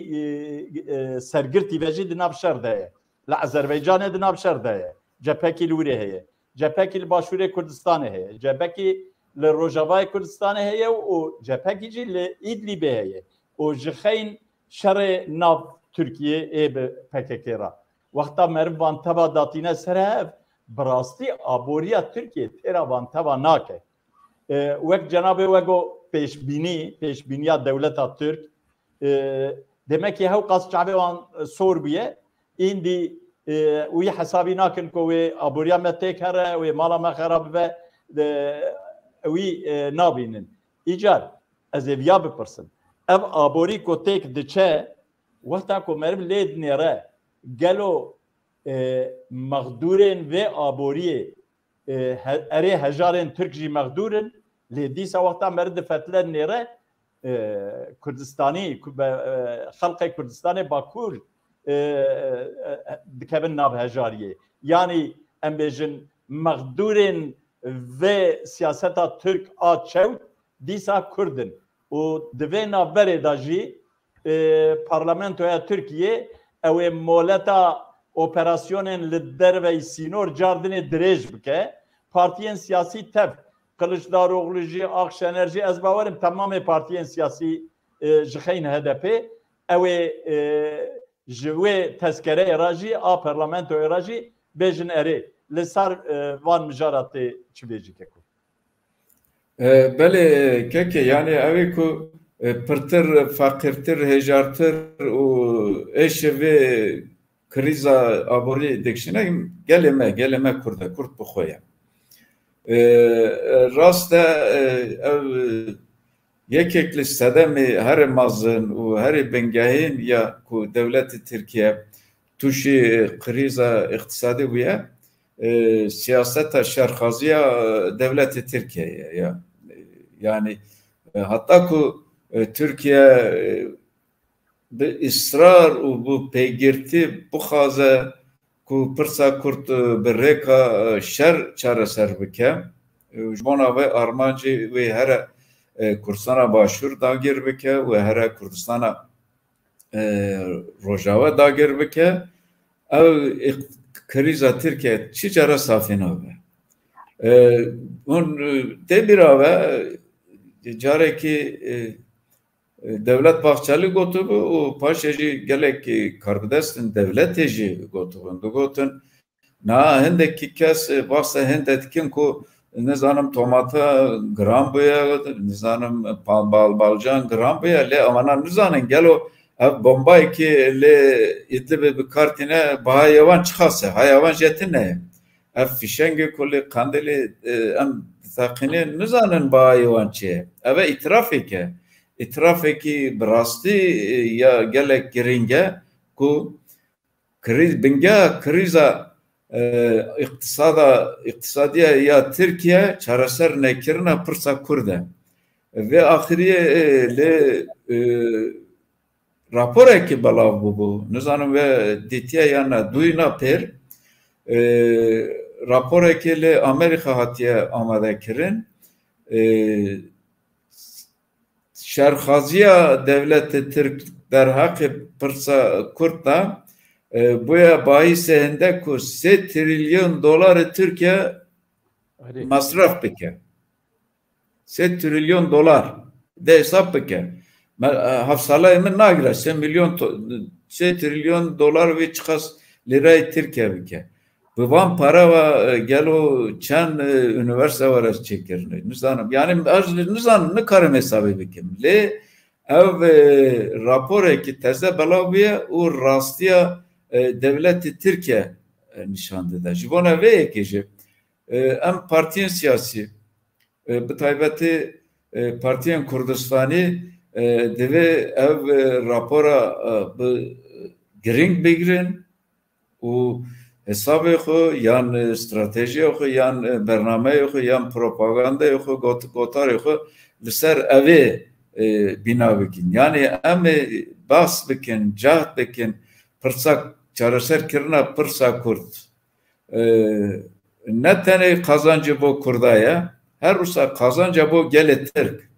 B: sergirtî ve jî di nav şer de ye li Azerbaycanê di nav şer de ye cephekî li Wîrê heye cephekî li Başûrê Kurdistanê heye cephekî li Rojavayê Kurdistanê heye û cephekî jî li İdlibê heye û ji xeyên şerê nav Tirkiyeyê bi PKK ra wexta meriv van teva datîne ser hev bi rastî aboriya Tirkiye têra van teva nake wek cenabê we got pêşbîniya dewleta Türk demekî hew qas çavê wan sor bûye îndî wî hesabî nakin ku wê aboriya me têk here wê mala me xerab bibe wî nabînin îcar ez ê viya bipirsin ev aborî ku têk diçe wexta ku meriv lê dinêre gelo mexdûrên vê aboriyê erê hejarên Türk jî mexdûrin lê dîsa wexta meriv difetile nêre Kurdistanî xelqê Kurdistanê Bakur dikevin nav hejariyê yanî em bêjin mexdûrên vê siyaseta Türk a çewt dîsa Kurdin û di vê navberê de jî parlamentoya Tirkiye ew ê moleta operasyonên li derveyî sînor cardinê dirêj bike partiyên siyasî tev Kılıçdaroğlu jî Akşener jî ez bawerim temamê partiyên siyasî ji xeyên HDP ew ê ji wê tezkereyê ra jî a parlamentoya ra jî bêjin erê li ser van mijaratê çi bêjî keko
C: belê keke yani ew ku pirtir faqîrtir hejartir û êşe vê krîza aborî dikşine geleme Kurd bixwe rast e ev yekek li sedemê herê mezin û herê bingehîn ya ku devletê Tirkiye tûşî krîza iktisadî bûye siyaseta şerxaziya devletê Tirkiye'ye ya yani hatta ku Türkiye bi ısrar û bu pêgirtî bixwaze ku pirsa Kurd bi rêka şer çareser bike ji bona wê armancê wê here Kurdistana Başûr dagir bike û here Kurdistana Rojava dagir bike ew krîza Tirkiye çi cara safî nabe hûn tê bîra ve carekî devlet Bahçeli gotûbû û paşê jî gelekî karbidestin devletê jî gotûbûn digotin na hindekî kes bahsa Hindê dikin ku nizanim tomata gram bûye nizanim balcan gram bûye lê emanan nizanin gelo ev bombayı ki le İdlib'e bir kartine baha yavan çıkasa hayavan jetine ev fişengi kulli kandili em takini nizanın baha yavan çiye eve itiraf eki brasti ya gelek giringe ku kriz binge kriza iktisadiye ya Türkiye çareser nekirine pırsa kurde ve ahiriye le rapor eki balav bu nizanım ve ditiye yana duyuna per rapor eki le Amerika hatiye amade kirin şerhaziya devleti Türk derhaki pırsa kurta buya bahise hende ku 3 trilyon doları Türkiye masraf bike 3 trilyon dolar de hesap bike hafsalayı mı nagire 3 trilyon dolar ve çıkas lirayı Türkiye bike bu van para ve gelo çen üniversite var çekir nizanım yani nizanım ne karım hesabı bikim le ev rapor eki teze belaviye u rastiya devleti Türkiye nişandı da jibona ve ekici em partiyen siyasi bu taybeti partiyen Kurdistani deve ev rapora bu giring begirin u hesabı xo yan strateji xo yan bername xo yan propaganda xo gotar xo liser evi bina bikin yani em bas bikin cahd bikin pırsak çareser kirna pırsa kurt ne tane kazancı bu kurdaya her rusa kazancı bu gele Türk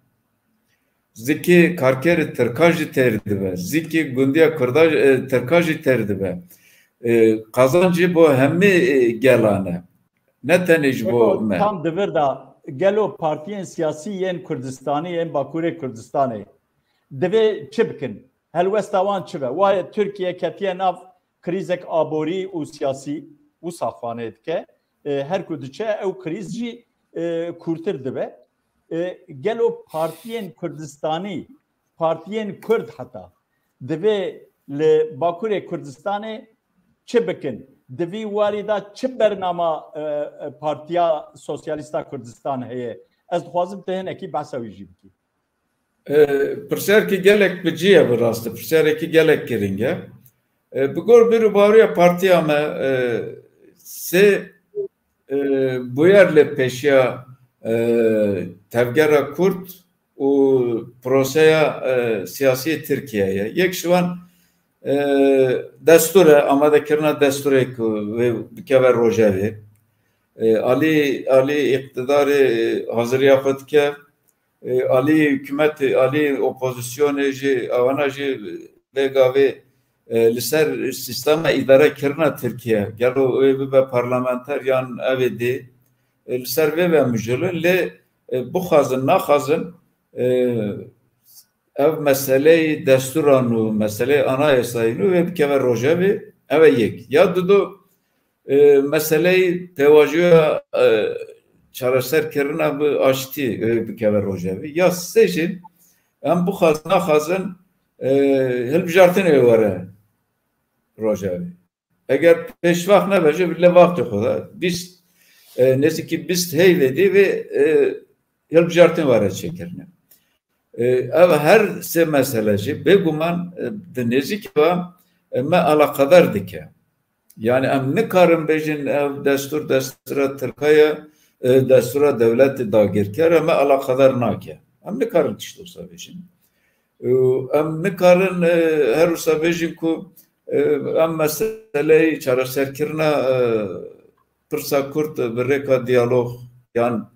C: ziki karkeri Türkajı terdi be ziki gundiya kurda Türkajı terdi be kazancı bu hemmi gelane ne tane bu
B: tam devir da gelo partiyen siyasi yen Kürdistan'ı yen Bakure Kürdistan'ı deve çibkin helwestavan çive vay Türkiye ketiye nav krizek abori u siyasi u safane etke her kudiçe ev krizci kurtir dibe gelo partiyen Kürdistan'ı partiyen Kürt hatta deve le Bakure Kürdistan'ı çibkin devi warida çi bernama partiya sosyalista Kürdistan heye ez dixwazim te hinekî behsa wî jî bikî
C: Pirserkî gelek biciye bi rastî pirserekî gelek giringe bi gor bir bawriya partiya me sê bûyer li pêşiya tevgera Kurd û proseya siyasî Tirkiyeyê yek ji wan destûr e amadekirina destûrê ku wê bikeve rojevê alî iktidarê haziriya xwe dike alî hikûmetê alî opozisyonê jî ewana jî vêgavê li ser sîstema îdarekirina Tirkiye gelo wê bibe parlamenter yan evê dê li ser vê ve mijilin lê bixwazin naxwazin ev meseleyê destûran û meseleyê anayasayî wê bikeve rojevê ev e yek ya dudu meseleyê pêvajoya çareserkirina bi aştî wê bikeve rojevê ya sê jî em bixwazin naxwazin hilbijartinê were rojevê eger pêşvext nebe jî li vextê xwe de bîst nêzîkî bîst heyvê dî wê hilbijartin were çêkirine ev her sê mesele jî bêguman di nêzîkî ve me alaqedar dike yani em nikarin bêjin ev destûr destûra Tirkiye destûra devletê dagirker me alaqedar nake em nikarin tişt wisa bêjin em nikarin her wisa bêjin ku em meseleyê çareserkirina pirsa Kurd bi rêka diyalog yan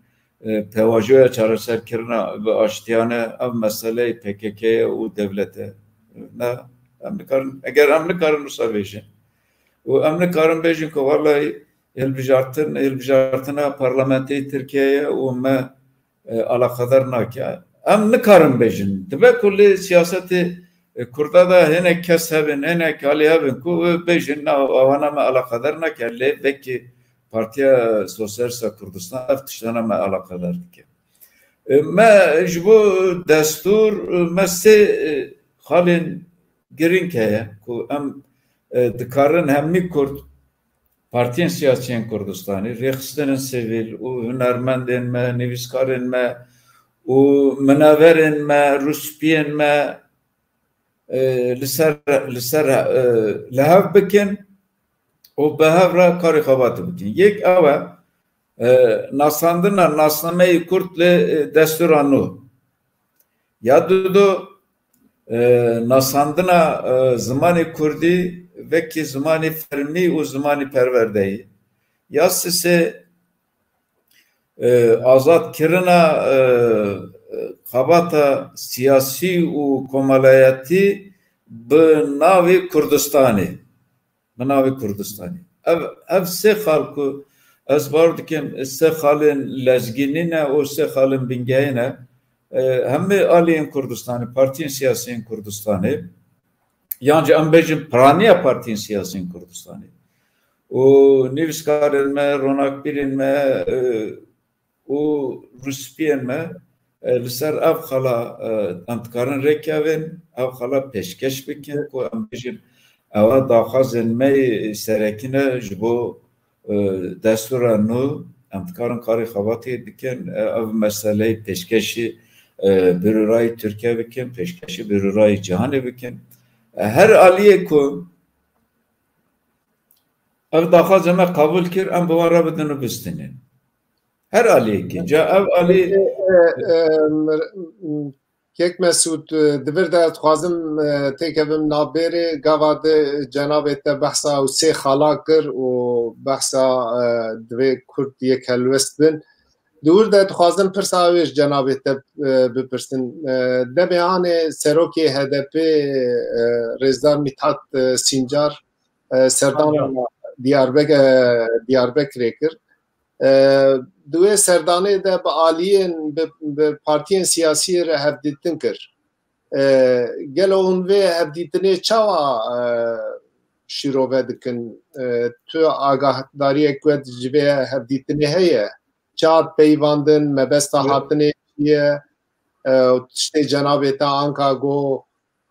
C: pêvajoya çareserkirina bi aştiyane ev meseleyê PKK'ye û devletê ne em nikarin eger em nikarin wisa bêjin û em nikarin bêjin ku vallahi hilbijartina parlamentê Tirkiyeyê û me alaqedar nake em nikarin bêjin dibe ku lê siyasetê Kurda da hinek kes hebin hinek alî hebin ku bêjin wana me alaqedar nake lê vekî Partiya Sosyalista Kurdistan ev tiştana me alaqedar dike me ji bo destûr me sê xalên girin ki em dikarin hemmi Kurd Partiyen siyasiyen Kurdistan'ı, rexistlerin sivil, u hünermendin me, nivîskarên me, û mineverên me, rûspiyên me li ser li hev bikin û bi hev re karê xebatê bikin. Yek ew e nasandina nasnameyê Kurd li destûra nû. Ya du nasandina zimanê Kurdî vekî zimanê fermî û zimanê perwerdeyî. Ya sisê azadkirina xebata siyasî û komelayetî bi navê Kurdistanê. Bi navê Kurdistanê. Ev sê xal ku ez bawer dikim sê xalên lezgînî ne û sê xalên bingehî ne hemê aliyên Kurdistanê, partiyên siyasiyên Kurdistanê yancı em bêjin piraniya partiyên siyasiyên Kurdistanê û nivîskarên me, ronakbîrên me û rûspiyên me li ser ev xala em dikarin rêkevin, ev xala pêşkeş bikin ku em bêjin ew daxwazên me serekî ne ji bo destûra nû em dikarin karê xebatê dikin ev meseleyê pêşkeşî birûrayê Tirkiye bikin, pêşkeşî birûrayê cîhanê bikin. Her aliyê ku ev daxwazê me qabûl kir em bi wan re bidin û bistînin. Her aliyekî. Ca ev alî
A: Kek Mesûd divir de dixwazim têkevim navbêrê gava de cenabê te behsa û sê xala kir û behsa divê Kurd yek helwest bin. Dûr de dixwazim pirsa wê ji cenabê te bipirsin. Demê anê serokê HDP Rêzdar Mithat Sîncar serdana Diyarbekirê kir. Di wê serdanê de bi aliyên bi partiyên siyasî re hevdîtin kir. Gelo hûn vê hevdîtinê çawa şîrove dikin? Tu agahdariye ku ji vê hevdîtinê heye? Çar peywandin, mebesta hatinê ye tiştê cenabê te anka got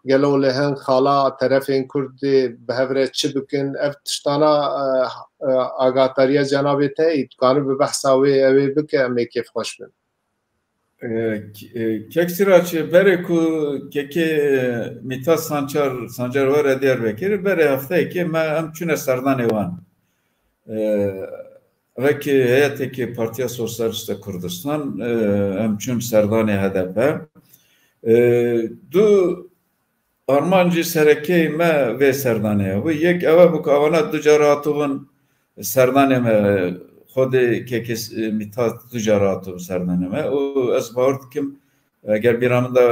A: gelo li hin xala terefên Kurdê bi hev re çi bikin? Ev tiştana agahdariya cenabê te dikarin bi behsa wê ew ê bike em ê kêfxweş bin.
C: Kek Siraçê berê ku kekê Mithat Sancar were Diyarbekirê berê hefteyekê me em çûne serdanê wan. Vekî heyetekê Partiya Sosyalîst a Kurdistan em çûn serdanê HDP. Du armancî serekeyê me vê serdanê wî yek ew bû ku evana du car hatibûn serdanê me xwedê kekê Mithat du car hatibû serdanê me û ez bawer dikim eger bîra min de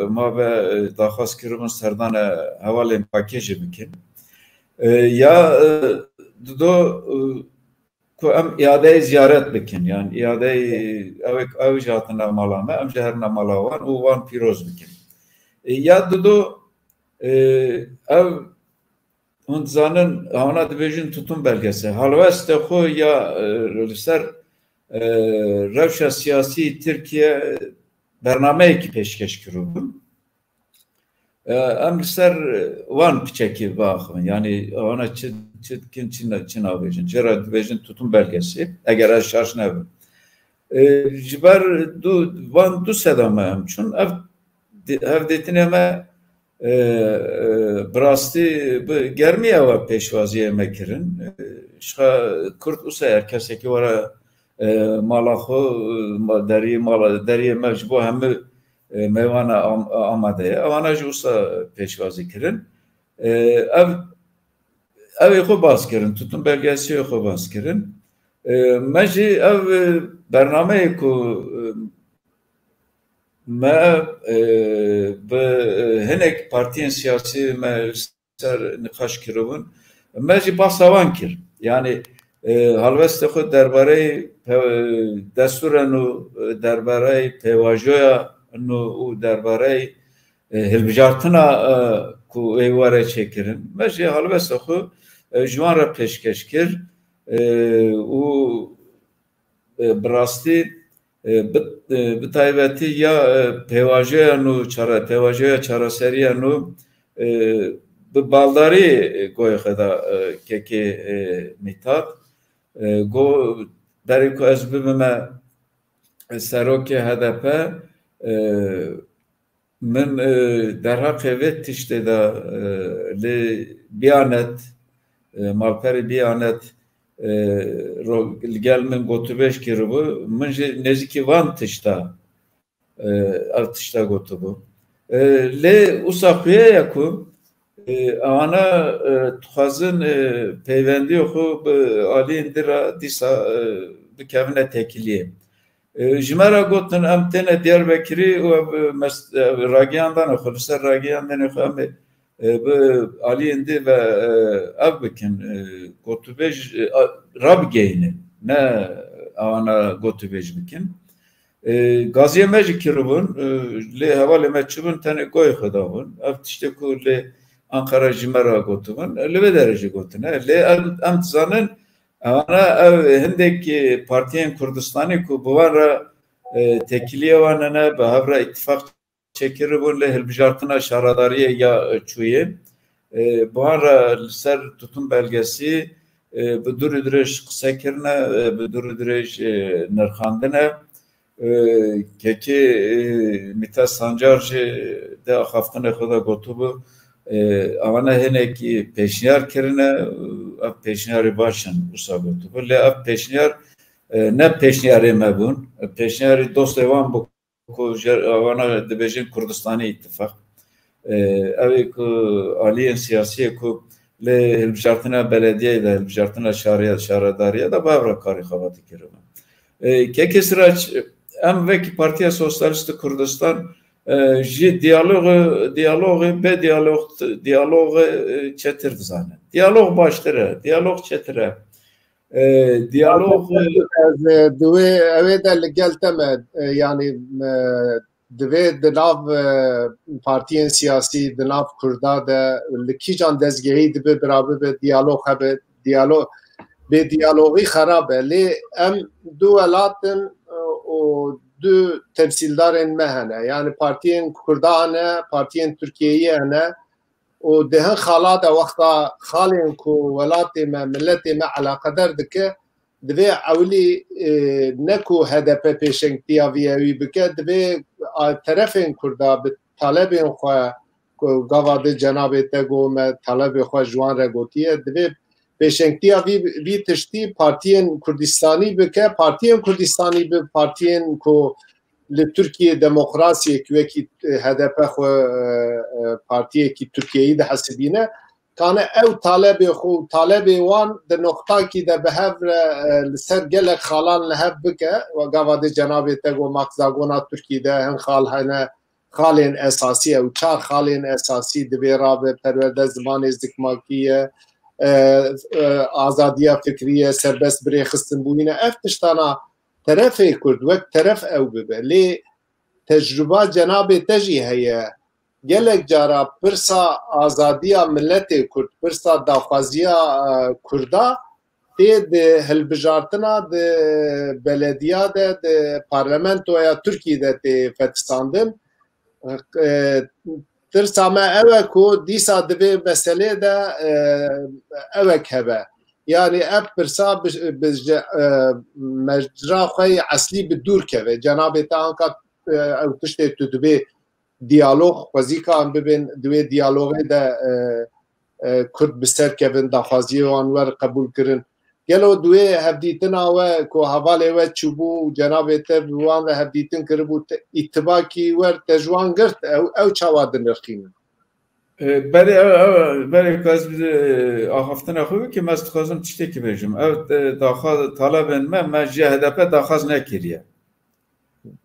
C: mave daxwaz kiribûn serdana hevalên Pakê jî bikin. Ya dido ku em îadeyê ziyaret bikin yani îadeyê ew jî hatine mala me em jî herine mala wan û wan pîroz bikin. Ya dido ev hûn dizanin hewna dibêjin tutum belgesi helwestê xwe ya li ser rewşa siyasî Tirkiye bernameyekî pêşkeş kiribûn. Em li ser wan piçekî biaxivin yani hewna çi dikin çi nabêjin cera dibêjin tutum belgesi eger ez şaş nebim. Ji ber wan du sedame em çûn ev hevdêtinê me bi rastî bi germiya we pêşwaziyê me kirin. Şixa Kurd wisa eğer kesekî were mala xwe deriyê me ji bo hemû mêwana amade ye. Ewana jî wisa pêşwazî kirin. Evê xwe baz kirin, tutum belgesiyê xwe baz kirin. Me jî ev bernameyê ku me bi hinek partiyên siyasî me ser nîqaş kiribûn me jî basa wan kir. Yani helwestê xwe derbareyê destûra nû derbareyê pêvajoya nû û derbareyê hilbijartina ku ê were çêkirin me jî helwestê xwe ji wan re pêşkeş kir û bi rastî bi taybetî ya pêvajoya nû pêvajoya çareseriya nû bi baldari goy xeda keke mitat go derê ku ez bibime serokê HDP min derheqê vê tiştê de lê biyanet malperê biyanet li gel min gotûbêj kiribû min jî nêzîkî van tişta ev tişta gotûbû lê wisa xuya ku ana dixwazin peywendiyê xwe bi aliyên dira dîsa bikevine tekiliyê ji me re gotin em têne Diyarbekirî û ragiyandanê xwe li ser ragiyandanê xwe em bi aliyên dî ve ev bikin gotûbêj rabigeyînin ne ana gotûbêj bikin gaziyê me jî kiribûn lê hevalê me çibûn tenê goyê xwe dabûn ev tiştê ku lê Ankara ji me re gotibûn li vê derê jî gotine lê em dizanin ana ev hindekî partiyên Kurdistanê ku bi wan re tekiliyê wan hene bi hev re îttifaq çêkiribûn lê hilbijartina şaredariyê ya çûyê bi wan re li ser tutum belgesî bi dûrî dirêj qise kirine bi dûrî dirêj nirxandine kekê Mîta Sancar jî de axaftinê xwe de gotibû ana hinekî pêşniyar kirine ev pêşniyarê baş in wisa gotibû lê ev pêşniyar ne pêşniyarê me bûn pêşniyarê dostê wan bû ku wana dibêjin Kurdistanê îttifaq evê ku aliyên siyasiyê ku lê hilbijartina belediyeyê de hilbijartina şaredariyê de bi hev re karê xwe ve dikiribin kekê Sirac em vekî Partiya Sosyalîst Kurdistan ji diyalogê bê diyalogê çetir dizanin diyalog baştir e diyalog çetir e diyalog
A: divê evê de li gel te me yanî divê di nav partiyên siyasî di nav Kurda de li kîjan dezgehî dibe birabê be diyalog hebe diyalog bê diyalogî xerab e lê em du welatin û du temsîldarên me hene yani partiyên Kurda hene partiyên Tirkiyeyê hene û di hin xalat e wexta xalên ku welatê me milletê me eleqedar dike divê ewlî ne ku HDP pêşengtiya vî bike divê terefên Kurda bi talebên xwe ku gava di cenabê te got me talebê xwe ji wan re gotiye divê pêşengtiya vî tiştî partiyên Kurdistanî bike partiyên Kurdistanî bi partiyên ku li Tirkiye demokrasiyekî wekî HDP xwe partiyekî Tirkiyeyî de hesibîne kane ew talebê xwe û talebê wan di noxtakî de bi hev re li ser gelek xalan li hev bike we gava di cenabê te got Hexagona Tirkiyê de hin xal hene xalên esasî ew çar xalên esasî divê rabe perwerde zimanê zikmakî azadiya fikriye serbest birêxistin bûyîne ev tiştana terefê Kurd wek teref ew bibe lê tecrüba cenabê te jî heye gelek cara pirsa azadiya milletê Kurd pirsa daxwaziya Kurda tê di hilbijartina di belediya de di parlamentoya Tirkiyê de tê fetistandin tirsa me ew e ku dîsa divê meselê de ewek hebe yani ev pirsa bi mecra xwe eslî bi dûr keve cenabê te anka ew tiştê tu divê diyalog xwezikan bibin divê diyalogê de Kurd bi ser kevin daxwaziyê wan wer qebûl kirin gelo divê hevdîtina we ku hevalê we çûbû cenabê te bi wan re hevdîtin kiribû îtibakî wer te ji wan girt ew çawa dinirxînin
C: berê ez axaftina xwe wekî ez dixwazim tiştekî bêjim ev talebên me ji HDP daxwaz nekiriye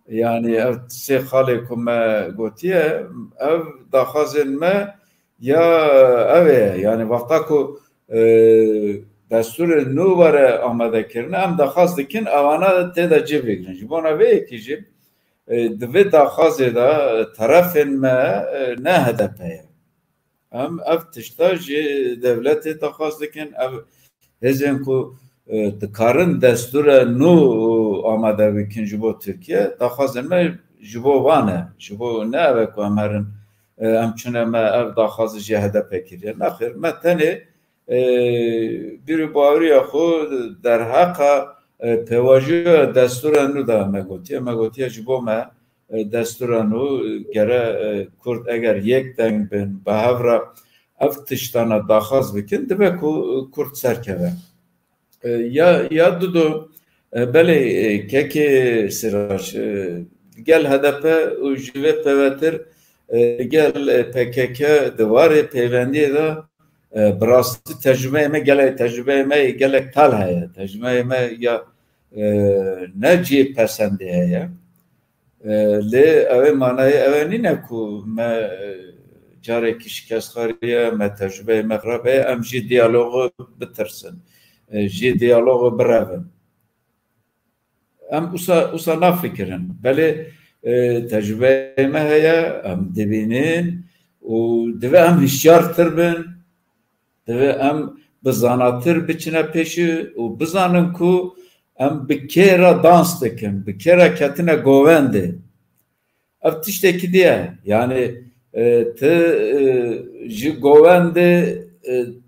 C: yani ev sê xalê ku me gotiye ev daxwazên me ya ev ê yani wexta ku destûrê nû were amadekirine em daxwaz dikin ewana tê de cih bigirin ji bona vê yekî jî di vê daxwazê de terefên me ne HDP ye em ev tişta ji devletê daxwaz dikin ev hêzên ku dikarin destûra nû amade bikin ji bo Tirkiye daxwazên me ji bo wan e ji bo ne ev ku em herin em çune me ev daxwazı jî HDP kiriye. Nexir me tenê bir baweriya xwe derheqa pewajiya destûra nû da me gotiye. Me gotiye ji bo me destûra nû gere Kurd eger yek deng bin bi hev re ev tiştana daxwaz bikin dibe ku Kurd serkeve. Ya dudu belê kekê Sirac gel HDP û ji vê pevetir gel PKK di warê peywendiyê de bi rastî tecrübeyê me gelek tal heye. Tecrübeyê me ya ne cî pesendê heye. Lê ew ê manayê ew ê nîne ku me carekî şikestxariye me tecrübeyê me xirab heye em jî diyalogu bitirsin. Jî diyalogu birevin. Em wisa nafikirin. Belê tecrübeyê me heye em dibînin û divê em hişyartir bin, divê em bizanatir biçine pêşî û bizanin ku em bi kêra dans dikin, bi kêra ketine govendê. Ev tiştekî diye. Yani ti ji govendê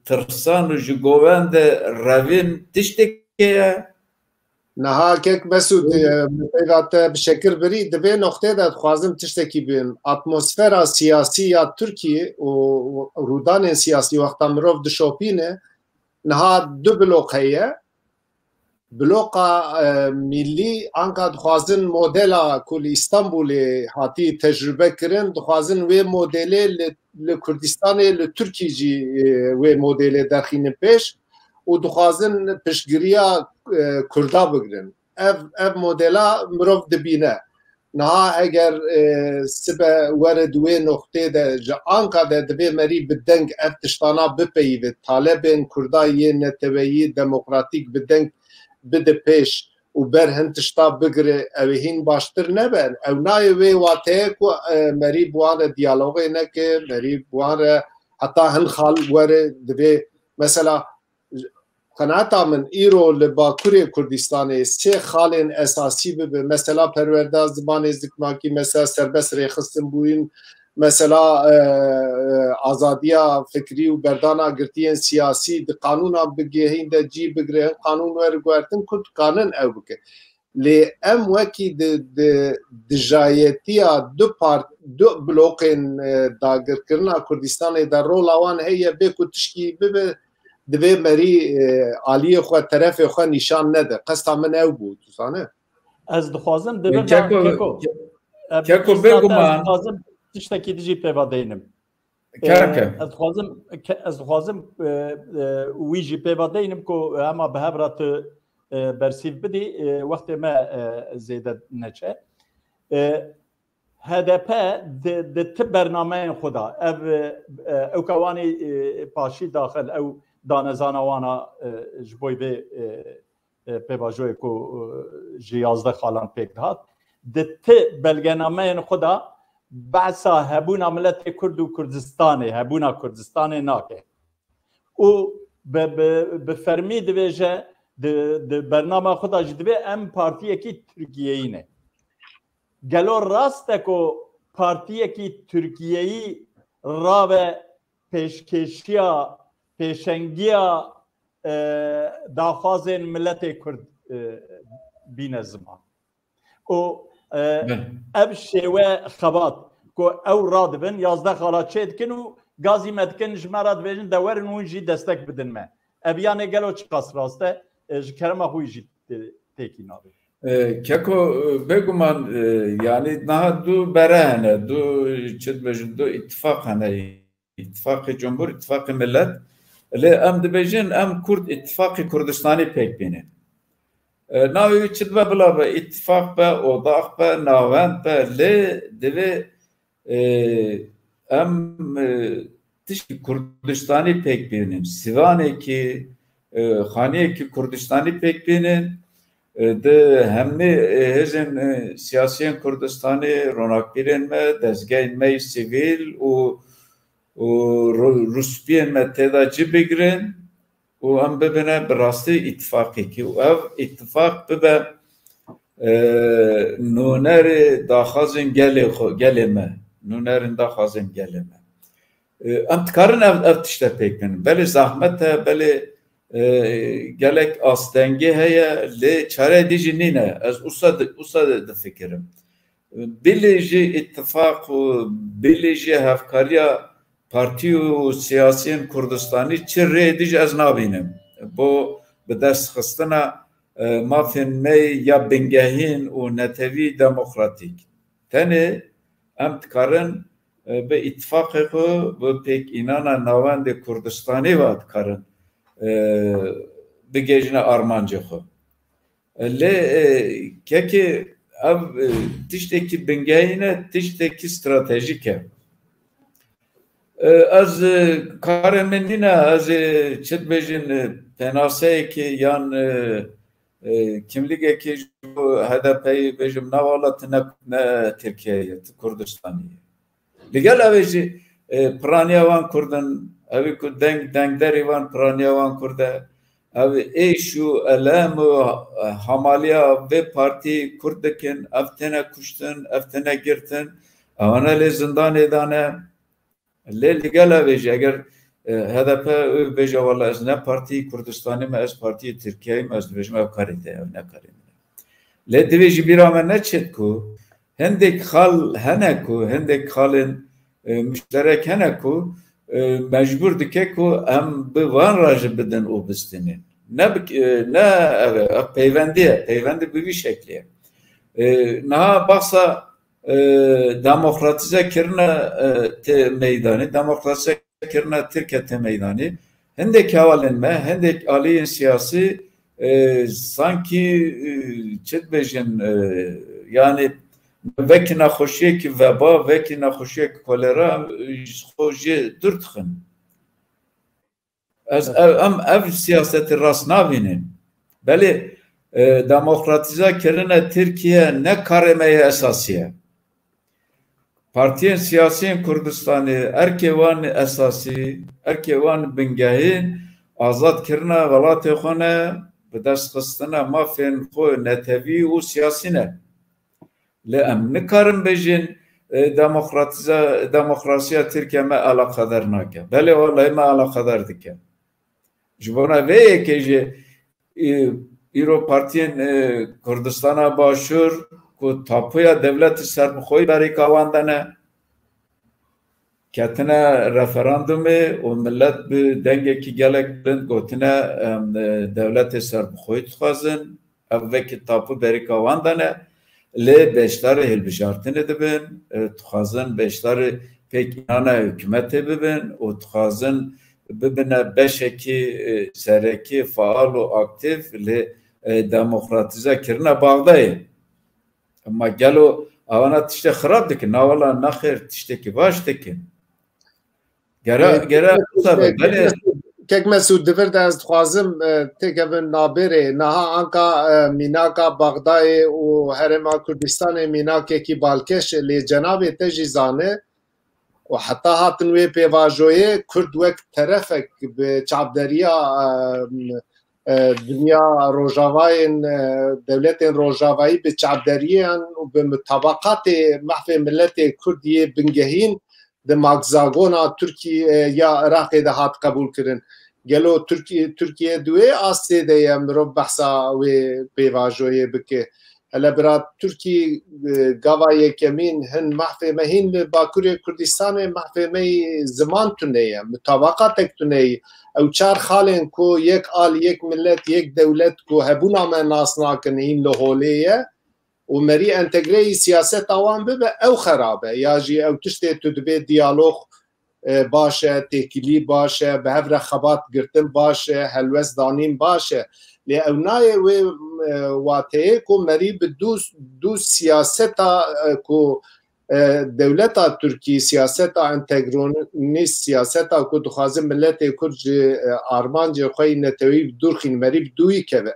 C: tirsan û ji govendê revîn tiştekî ye.
A: Niha kek Mesud te bi şekil birî di vê noxtê de dixwazim tiştekî bin. Atmosfera siyasî ya Tirkiyê û rûdanên siyasî wexta mirov dişopîne niha du blok heye. Bloka millî anka dixwazin modela ku li İstanbulê hatî tecrübe kirin, dixwazin wê modelê li Kurdistanê li Tirkiyê jî wê modelê derxînin pêş û dixwazin piştgiriya Kurda bigirin. Ev modela mirov dibîne. Niha eger sibe were di wê noxtê de ji anka de divê merî bi deng ev tiştana bipeyîve. Talebên Kurda yê neteweyî demokratîk bi deng bide pêş û ber hin tişta bigire ew hîn baştir nebe. Ew nayê wê wateye ku merî bi wan re diyalogê neke, merî bi wan re heta hin xal were divê mesela qenaeta min îro li Bakurê Kurdistanê sê xalên esasî bibe. Mesela perwerda zimanê zikmakî, mesela serbest rêxistin bûyîn, mesela azadiya fikrî û berdana girtiyên siyasî di qanûna bigihîn de cî bigirin, qanûn were guhertin Kurd dikanin ew bike. Lê em wekî di jayetiya du blokên dagirkirina Kurdistanê de rola wan heye bê ku tişkî bibe divê merî aliyê xwe terefê xwe nîşan nede. Qesta min ew bû tu zane.
B: Ez dixwazim
C: Keko bêguman
B: tiştekî dijî pêva deynim. Ez dixwazim wî jî pêva deynim ku hema bi hev re tu bersîv bidî wextê me zêde neçe. HDP di ti bernameyên xwe da ew kewanî paşî daxil ew danezana wana ji bo vê pêvajoyê ku ji 11 xalan pêk dihat di ti belgenameyên xwe da behsa hebûna miletê Kurd û Kurdistanê hebûna Kurdistanê nake û bi fermî dibêje di bernama xwe da jî divê em partiyekî Tirkiyeyî ne. Gelo rast e ku partiyekî Tirkiyeyî rave pêşkêşiya pêşengiya daxwazên miletê Kurd bîne ziman. û ev şêwe xebat ku ew radibin 11 xala çê dikin û gazî me dikin ji me re dibêjin de werin hûn jî destek bidin me. Ev yanê gelo çi qas rast e ji kerema xwe jî têkî nabe.
C: Keko bêguman yani niha du bere hene, du çi dibêjin du ittifaq hene, İttifaqê Cumhur, İttifaqê Millet. Lê em dibêjin em Kurd İttifaqê Kurdistanê pêk bînin. Navê çi dibe bila be îttifaq be, odax be, navend be lê divê em tiştî Kurdistanê pêk bînin. Sivanekî, xaniyekî Kurdistanê pêk bînin. Di hemî hêzên siyasiyên Kurdistanê ronaqbîrên me, dezgehên me sivîl û Ruspiyên me têda cî bigirin û em bibine bi rastî îttifaqekî û ev îttifaq bibe nûnerê daxwazên gelê me nûnerên daxwazên gelê me. Em dikarin ev tişte pêk binin. Belê zahmet e, belê gelek astengî heye, lê çare jî nîne. Ez wisa difikirim. Bilê jî îttifaq û bilê jî hevkariya partî û siyasiyên Kurdistanî çi rê dî ez nabînim. Bo bi destxistina mafên me ya bingehîn û netewî demokratîk. Tenê em dikarin bi îttifaqê xwe bi pêkînana navendê Kurdistanê ve dikarin bigêjine armancê xwe. Lê kekê ev tiştekî bingehîn e, tiştekî stratejîk e. Ez karê min nîne ez çi dibêjin penaseyekê yan kimlikekê ji bo HDP'yê bêjim navala ne Tirkiyeyê, Kurdistanê. Li gel evê jî piraniya wan Kurdin, evê ku dengderê wan piraniya wan Kurd e, ev êş û elem û hamaliya vê partî Kurd dikin, ev têne kuştin, ev têne girtin, ewana lê zindanê dane. Lê li gel evê jî eger HDP bêje wala ez ne partî Kurdistanê me, ez partiyê Tirkiyeyê me, ez dibêjim ev karê te, ev ne karê min e. Lê divê jî bîra me neçêt ku hindek xal hene ku, hindek xalên müşterek hene ku mecbur dike ku em bi van re jî bidin û bistînin. Ne ev peyvendî ye, peyvendî bi vî şeklî ye. Niha baxsa demokratize kirine tê meydanê, demokratize kirine Tirkiye tê meydanê, hindek hevalên me, hindek aliyên siyasî sankî çi dibêjin yani vekî nexweşiyekî veba, vekî nexweşiyekî kolera xwe jê dur dixin. Em ev siyasetê rast nabînin. Belê demokratize kirine Tirkiye ne karê me ye esasî ye. Partiyên siyasiyên Kurdistanê erkê wan esasî, erkê wan bingehîn azadkirina welatê xwe ne, bi destxistina mafên xwe netewî û siyasî ne. Lê em nikarin bêjin demokrasiya Tirkiye me alaqedar nake. Belê walayê me alaqedar dike. Ji bona vê yekê jî îro partiyên Kurdistana Başûr ku tapuya devletê serbixweyî berêka wan de ne, ketine referandumê û millet bi dengekî gelek bilind gotine devletê serbixweyî dixwazin, ev vekî tapu berêka wan de ne. Lê beşdarê hilbijartinê dibin, dixwazin beşdarê pêkînana hikûmetê bibin û dixwazin bibine beşekî serekî faal û aktif lê demokratize kirine Baxdayê. Ama gelo avana tişte xirab dikin, nawala naxêr tiştekî baş dikin. Gere belê
A: Kek Mesûd divir de ez dixwazim têkevin nabêrê niha anka mînaka Baxdayê û Herêma Kurdistanê mînakekî balkêş e lê cenabê te jî zane û heta hatin wê pêvajoyê Kurd wek terefek bi çavderiya dünya rojavayên devletên rojavayî bi çavderiyan û bi mutabaqatê mehfê milletê Kurdiyê bingehîn di magzagona Tirkiye ya Iraqê de hat qebûl kirin. Gelo Tirkiye duê astê de ye mirov behsa wê pêvajoyê bike. Hele bira Tirkî gava yekemîn hin mehfê me hîn li Bakurê Kurdistanê mehfê me ziman tune ye, mutabaqatek tune ye. Ew çar xalên ku yek al, yek millet, yek devlet ku hebûna me nas nakin hîn li holê ye û merî entegreyî siyaseta wan bibe ew xerab e. Ya jî ew tiştê tu dibê diyalog baş e, têkilî baş e, bi hev re xebat girtin baş e, helwest danîn baş e. Lê ew nayê wê wateyê ku merî bi dû siyaseta ku devleta Tirkî siyaseta entegronîst siyaseta ku dixwazin milletê Kurd ji armancê xwe yî netewî bi dûr xîn merî bi dûyî keve.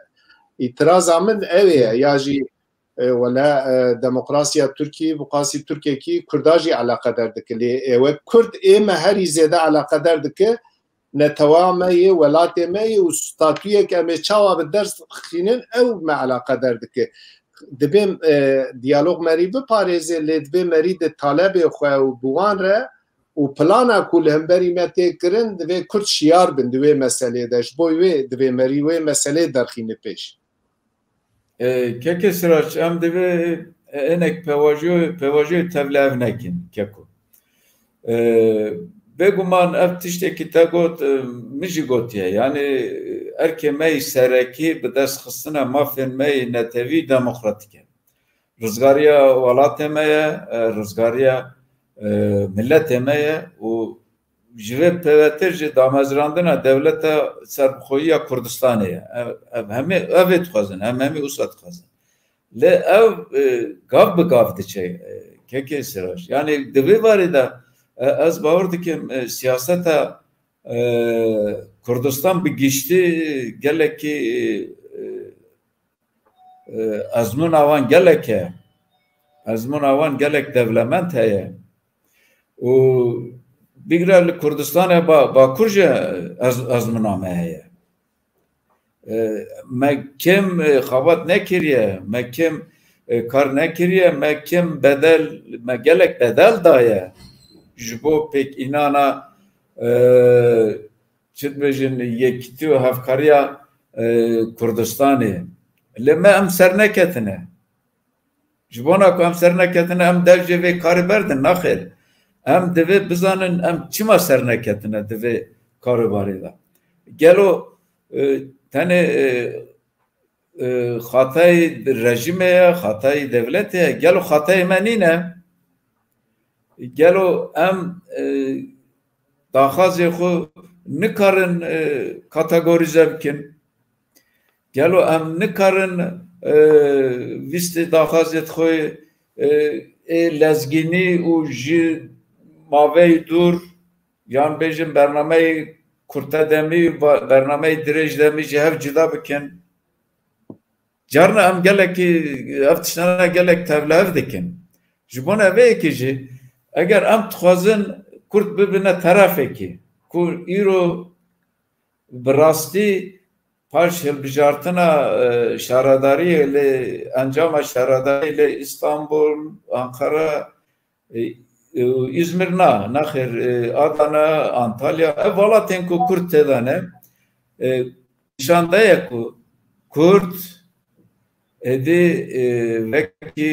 A: İtiraza min ew ye ya jî wala demokrasiya Tirkî bi qasî Tirkiyekî Kurda jî alaqedar dike. Lê ew Kurd ê me herî zêde alaqedar dike netewâ me yê welatê me yê û statûyek em ê çawa bi ders xînin ew me alaqedar dike. دبیم دیالوگ مری بپارێزێ لێ دبێ مەری د تالەبێ خوێ و بوان رە و پلانا کو لە هەمبەری مە تێکردن دەبێ کورد شیار بن دوێ مەسەلێ دەش بۆی وێ دەبێ مەری وێ مەسەلێ دەرخینە پێش
C: کێکێ سراج ئەم دەبێ ئەنێک پەیواژۆی تەڤلاڤ نەکەن کێکۆ بێگومان ئەف تشتێکی تا گوت مژی گوتیە یعنی ئەرکێ مەی سەرەکی بەدەست خستنە مافێن مەی نەتەوی دەموکراتیکە ڕزگاریە وڵاتێ مەیە ڕزگاریە ملەتێ مەیە و ji vê pevetir ji damezrandina dewleta serbixweyiya Kurdistanê ye hemê ev ê dixwazin em hemî wisa dixwazin lê ew gav bi gav diçe kekê siraj yani di vê varê de ez bawer dikim siyaseta Kurdistan bi giştî gelekî ezmûna wan gelek e ezmûna wan gelek dewlemend heye û bigre li Kurdistanê bakur jî ezmûna me heye me kim xebat nekiriye me kim kar nekiriye me kim bedel me gelek bedel daye ji bo pêkînana çi dibêjin yekîtî û hevkariya Kurdistanê lê me em serneketine ji bona ku em serneketine em dev jê vê karî berdin naxêr em divê bizanin em çima serneketine divê karîbarê de gelo tenê xatayê rejîmê ye xatayê devletê ye gelo xatayê me nîne gelo em daxwazê xwe nikarin kategorîze bikin gelo em nikarin vîstê daxwazê xwe lezgînî û ji maveyê dûr yan bêjin bernameyê kurtedemî û bernameyê dirêjdemî ji hev cida bikin carna em gelekî ev tiştane gelek tevlehev dikin ji bo vêyekê jî eger em dixwazin Kurd bibine terafekî ku îro bi rastî paş hilbijartina şaredariyê lê encama şaredariyê lê İstanbul Ankara İzmir naxêr Adana Antalya ev welatên ku Kurd têda ne nîşandeye ku Kurd êdî vekî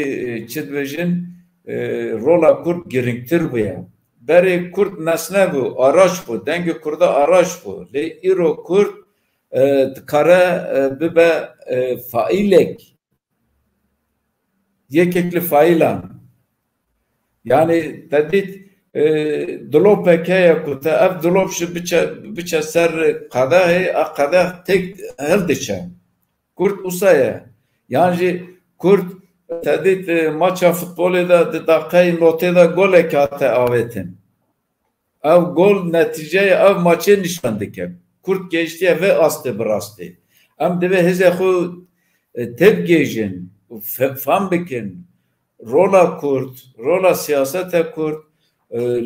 C: çi dibêjin rola Kurd girîngtir bûye berê Kurd nesne bû araş bû dengê Kurda araş bû lê îro Kurd dikare bibe faîlek yekekli faîlan yani tedît dilopek heye ku te ev dilop ji biçe ser qedehê qedeh tek hil diçe Kurd wisa ye yan jî Kurd tedît maça futbolê de di daqeyê notê de golek hate avêtin ev gol netîceyê ev maçê nîşan dike Kurd geçtiye ve astê bi rastî em divê hêzê xwe tevgêjin û fam bikin rola Kurd rola siyaseta Kurd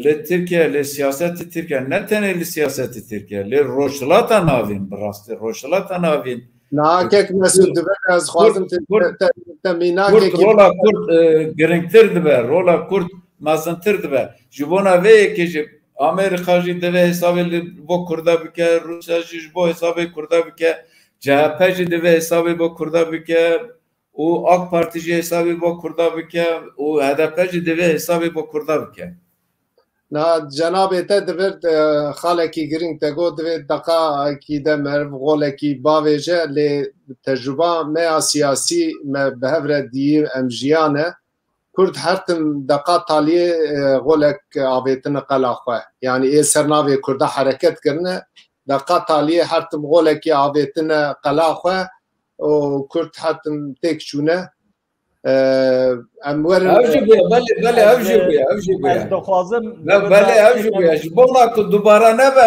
C: li Tirkiye lê siyasetê Tirkiye ne tenê li siyasetê Tirkiye lê rojhilata navîn bi rastî rojhilata navîn
A: nakek mesûd dibe ez xwazim
C: Kurd rola Kurd girîngtir dibe rola Kurd mezintir dibe ji bona vê yekê jî Amerika jî divê hesabê bo Kurda bike Rusya jî ji bo hesabê Kurda bike CHP jî divê hesabê bo Kurda bike û AK Parti jî hesabê bo Kurda bike û HDP jî divê hesabê bo Kurda bike
A: na cenabê te divir xalekî girîng te got divê deqayekî de meriv golekî bavêje lê tecrüba me ya siyasî me bi hev re dîyî em jiyane Kurd her tim deqa taliyê golek avêtine qela xwe yani ê sernavê Kurda hereket kirine deqa taliyê her tim golekî avêtine qela xwe û Kurd her tim têk çûne em werin
C: belê ev jî bûye ev jî bûye
B: Ez dixwazim
C: belê ev jî bûye ji bona ku dubara nebe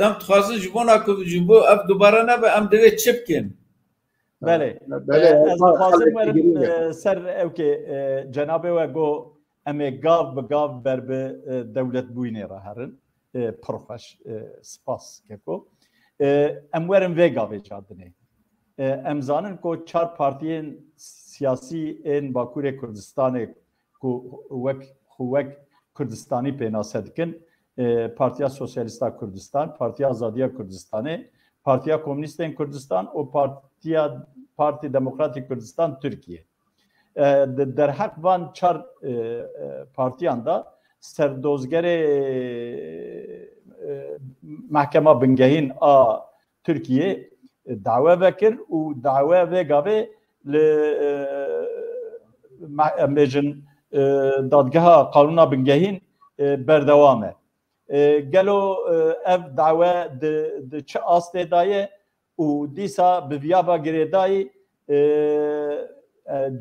C: em dixwazin ji bona ku ji bo ev dubara nebe em divê çi bikin
B: Belê ez dixwazim werim ser evkê cenabê we got em ê gav bi gav ber bi dewletbûyînê re herin pir xweş spas keko em werin vê gavê çadinê em zanin ku çar partiyên siyasi en Bakurê Kurdistanê ku wek Kurdistanî pênase dikin Partiya Sosyalîsta Kurdistan, Partiya Azadiya Kurdistanê, Partiya Komünîstên Kurdistan û Parti Demokratîk Kurdistan Türkiye. Derhek van çar partiyan da serdozgerê Mehkema Bingehîn a Türkiye dava vekir û dava vê gavê li bêjin dadgeha Kanûna Bingehîn berdewam e. Gelo ev dava di çi astê daye û dîsa bi viyaba girêdayî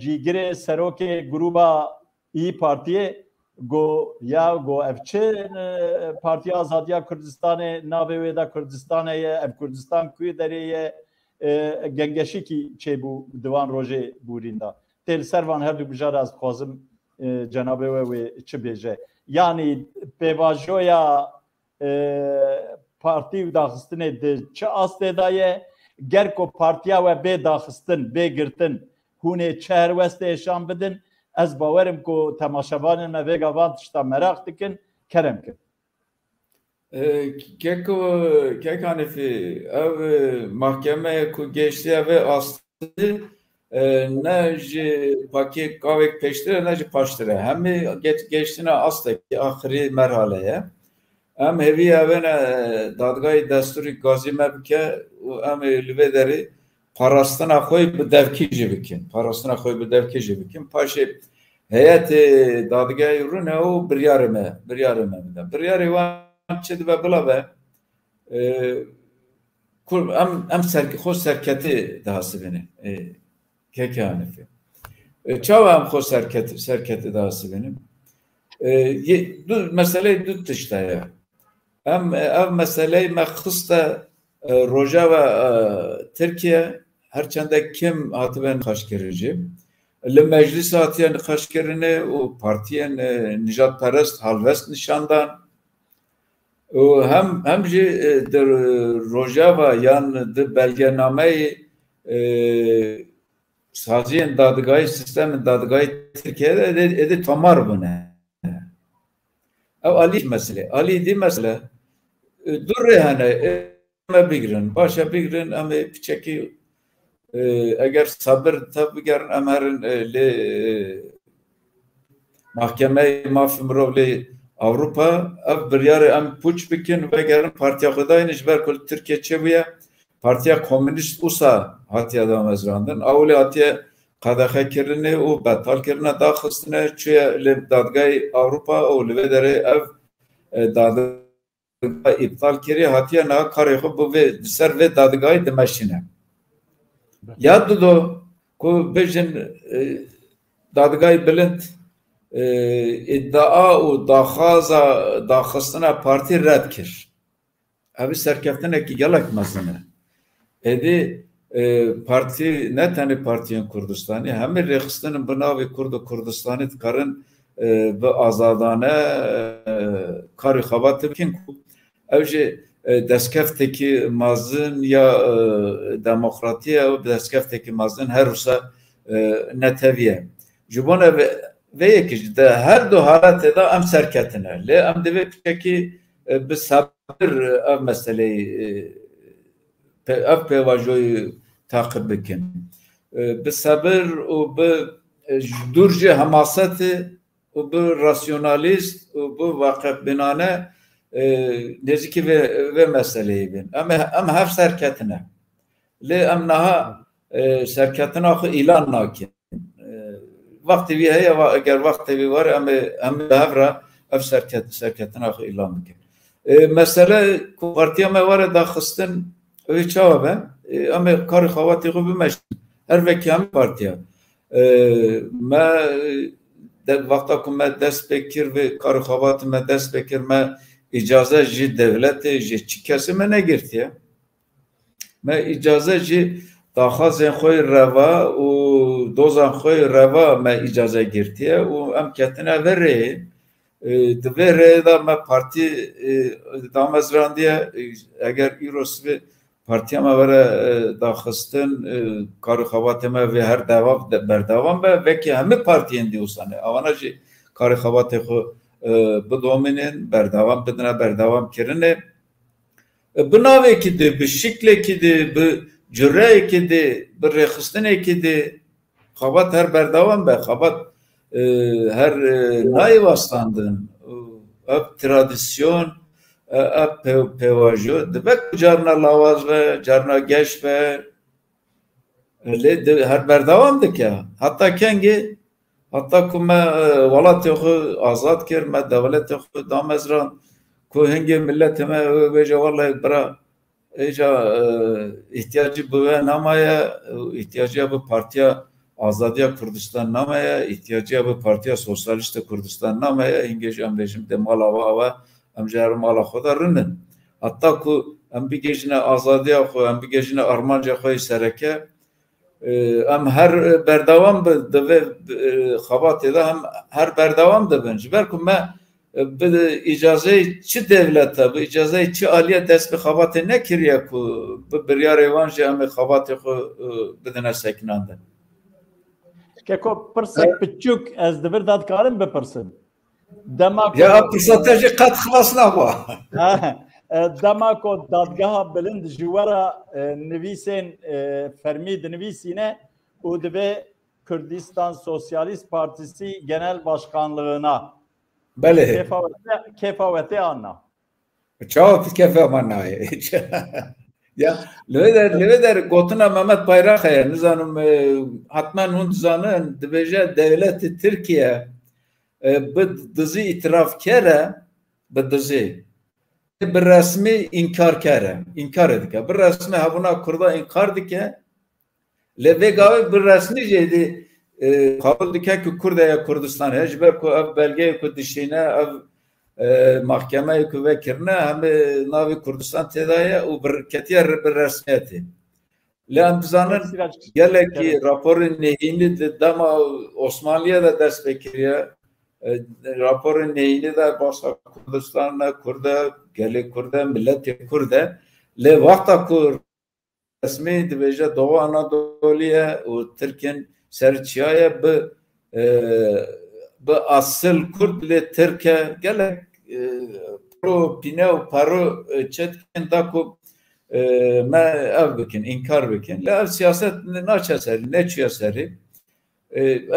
B: cîgirê serokê grûpa İYİ Partiye go ev çi Partiya Azadiya Kurdistanê navê wê de Kurdistanê ye, ev Kurdistan ku derê ye gengeşîkî çêbû divan rojê bûrîn da. Tê ser van her du bijara ez dixwazim cenabê wê çi bêje. Yani pêvajoya partî û daxistinê di çi astê daye ger ku partiya we bê daxistin bê girtin hûnê çi helwestê şan bidin ez bawerim ku temaşevanên me vê gavan tişta merak dikin kerem kin.
C: Kek Hanifî ev mahkemeye ku geçtiye ve astı ne ji pakê kavek peştire ne ji paştire hemî geçtine asteki ahirî merhaleye em hevî evene dadgahê destûrî gazî me bike û em li vê derê parastina xwe bi devkî jî bikin. Parastina xwe bi devkî jî bikin. Paşê heyetê dadgehê rûne û biryarê me bide. Biryarê wan çi dibe bila be em xwe serketî dihasibînin. Keke Hanifî. Çawa em xwe serketî dihasibînin. Meseleyê du tişt heye. Ev meseleyê me xiste Rojava Tirkiye herçende kim hatibe nixweşkirî li meclis hatiye nixweşkirinê û partiyên nijadperest halvest nişandan û hem jî di Rojava yan di belgenameyê saziyên dadgahî sistemên dadgahî Tirkiye'de êdî tomar bûne. Ev alî mesele. Alî dî mesele du rê hene bigirin. Başa bigirin em ê piçekî eger sabir te bigerin em herin lê mahkemeyê mafê mirov lê Avrupa ev biryarê em pûç bikin ve gerin partiya xwe dayînin ji ber ku Tirkiye çêbûye Partiya Komünîst ûsa hatiye damezrandin. Awlê hatiye qedexekirinê û betalkirine daxistine çûye lê dadgahê Avrupa û li vê derê ev dadgah iptal kirî hatiye niha karê xwe bi vê ser vê dadgahê dimeşîne. Ya dido ku bêjin dadgahê bilind iddia û daxwaza daxistina partî red kir. Ev serkeftinekî gelek mezin e. Êdî partî ne tenê partiyên Kurdistanî hemê rêxistinin bi navê Kurd û Kurdistanî dikarin bi azadane karê xebat bikin ku ev jî destkefteke mezin ya demokratiye û destkefteke mezin her wisa neteviye. Ji bo vê yekî ji de her du haletê de em serketine. Lê em divê piçekî bi sabir ev meseleyê ev pêvajoyê taqib bikin. Bi sabir û bi dûr ji hemasetê û bi rasyonalîst û bi waqefbînane nêzîkî vê meseleyê bin. Em hev serketine. Lê em niha serketina xwe îlan nakin. Vaxtê wî heye eger vaxtê wî were em bi hev re ev serketina xwe îlan bikin. Mesele ku partiya me were daxistin wê çawa be? Em ê karê xewatê xwe bimeşin. Her vekî hemî partiya. Me vexta ku me dest pê kir vê karê xewatê me dest pê kir me îcaze ji devletê ji çi kesî me negirtiye. Me îcaze jî daxwazên xwe reva û dozan xwe reva me îcaze girtiye û em ketine vê rêyê. Di vê rêyê de me partî damezrandiye eger îro sivê partiya me vere daxistin karîxebatê me vê her berdevam be vekî hemû partiyên dîwîsane avana jî karîxebatê xwe bidomînin berdevam bidine berdevam kirinê bi navekî de bi şiklekî de bi cüreyekî de bi rêxistinekî de xebat her berdevam be xebat her nayîwastandin ev tradisyon ev pêvajo dibe carna lawaz be carna geş be lê her berdevam dike heta kengî heta ku me welatê xwe azad kir me devletê xwe damezran ku hingê milletê me bêje wallahî bira êca ihtiyacî bi we namaye ihtiyaciya bi partiya Azadiya Kurdistan namaye ihtiyaciya bi partiya Sosyalîst Kurdistan namaye hingê jî em bêjim de mala we em ji her mala xwe de rinin heta ku em bigêjine azadiya xwe em bigêjine armanca xwe sereke em her berdewam bi divê xebatê de hem her berdewam dibin ji ber ku me bi îcazeyê çi devlete bi îcazeyê çi aliye dest bi xebatê nekiriye ku bi biryarê wan jî em ê xebatê xwe bidine sekinandin
B: Keko pirsek biçûk ez divir dadkarim bipirsin dema
C: ya pirsata jî qet xilas naba
B: dema ku dadgeha bilind ji wera nivîsên fermî dinivîsîne û divê Kürdistan Sosyalîst Partisi Genel Başkanlığına
C: belê
B: kefawetê anna
C: çawa kefe man nayê ya li der gotina Mehmet Bayrak heye nizanim hatmen hûn dizanin dibêje devletê Tirkiye bi dizî îtiraf kere bi dizî bi resmî inkar kere inkar dike bi resmî hebûna Kurda inkar dike lê vê gavê bi resmî jê qabul dike ku Kurd ya Kurdistan heye ji ber ku ev belgeyê ku dişîne ev mahkemeyê ku vekirine hem navê Kurdistan têdaye û ketiye bi resmiyetê lê em dizanin gelekî raporên nehînî di dema Osmanliyê de dest pê kiriye raporên nehînî de başa Kurdistan ne Kurd e gelê Kurd e milletê Kurd e lê wexta ku resmî dibêje Doğu Anadolu'ye û Tirkên serçiyaye bi asıl Kurd lê Tirk e gelek pro pîne û paro çetkin da ku me ev bikin inkar bikin lê ev siyaset naçe serî neçûye serî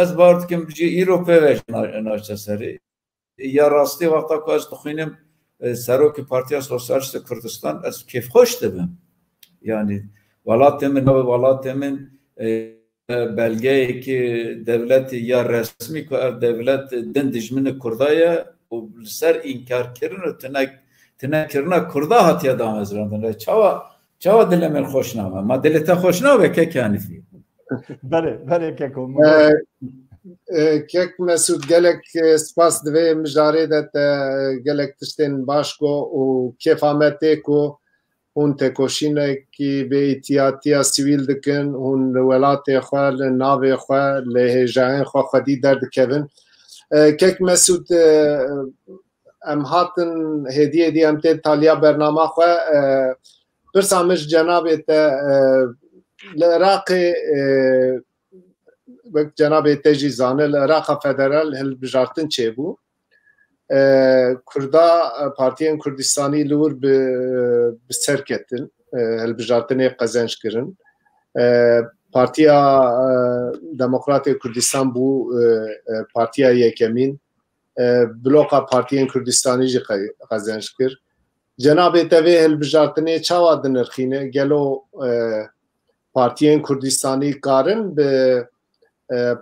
C: ez bar dikim jî îro pêve naçe serî ya rastî wexta ku ez dixwînim serokê Partiya Sosyalîst Kurdistan ez kêfxweş dibim yani welatê min navê welatê min belgeyekî devletê ya resmî ku ev devlet din dijminê Kurda ye û li ser înkarkirin û tinekirina Kurda hatiye damezrandin çawa dilê min xweş nabe ma dilê te xweş nabe kek Hanîfî
B: berê keko
A: kek Mesûd gelek spas divê mijarê de te gelek tiştên baş got û kêfametê ku hûn tekoşînekî bê îtiyatiya sivîl dikin hûn li welatê xwe li navê xwe li hêjayên xwe xwedî derdikevin kek Mesûd em hatin hêdiyê dî em tê taliya bernama xwe pirsa min ji cenabê te li Iraqê wek cenabê te jî zane li Iraqa federal hilbijartin çêbû Kurda Partiyên Kurdistanî li wir bi ser ketin hilbijartinê qezenc kirin Partiya Demokratê Kurdistan bû Partiya Yekemîn bloka Partiyên Kurdistanî jî qezenc kir cenabê te vê hilbijartinê çawa dinirxîne gelo Partiyên Kurdistanî karin bi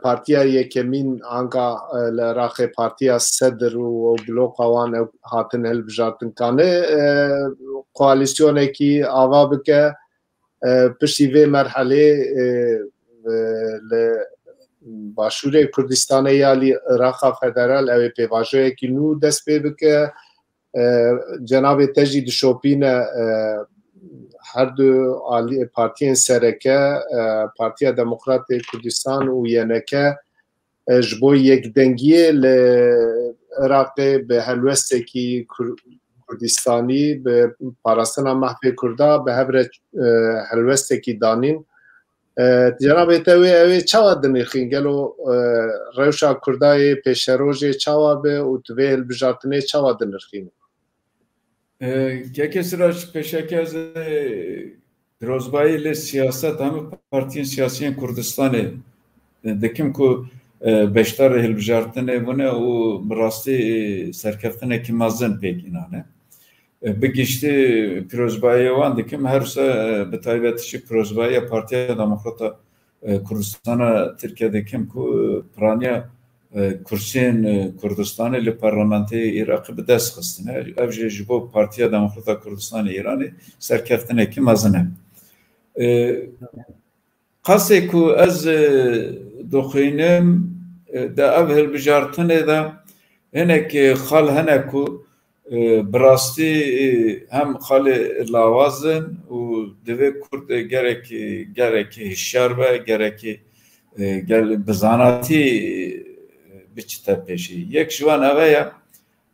A: Partiya Yekemîn anka li Iraqê Partiya Sedr û bloka wan ew hatin hilbijartin kane koalîsyonekî ava bike piştî vê merhelê li başûrê Kurdistanê ya lî Iraqa Federal ew ê pêvajoyekî nû dest pê bike cenabê te jî dişopîne her du partiyên sereke Partiya Demokratê Kurdistan û YNK ji bo yekdengiyê li Iraqê bi helwestekî Kurdistanî bi parastina mehvê Kurda bi hevre helwestekî danîn. Cenabê te wê ew ê çawa dinîxîn gelo rewşa Kurdayê pêşerojê çawa be û tu vê hilbijartinê çawa dinîxîn?
C: Yekê siraç pêşeke ez pirozbayî lê siyaset hemû partiyên siyasiyên Kurdistanê dikim ku beşdar hilbijartinê bûne û bi rastî serkeftinekî mezin pêk înane. Bigiştî pirozbayiyê wan dikim her wisa bi taybetî jî pirozbayiya Partiya Demokrata Kurdistana Tirkiye dikim ku piraniya kursiyên Kurdistanê li parlamenteyê Iraqê bi dest xistine. Ev jî ji bo Partiya Demokrata Kurdistanê Îranê serkeftinekî mezin e. Qasê ku ez dixwînim di ev hilbijartinê de hinekî xal hene ku bi rastî hem xalê lawaz in û divê Kurd gerekî hişyar be, gerekî bi zanatî biçite pêşî. Yek ji wan ev ye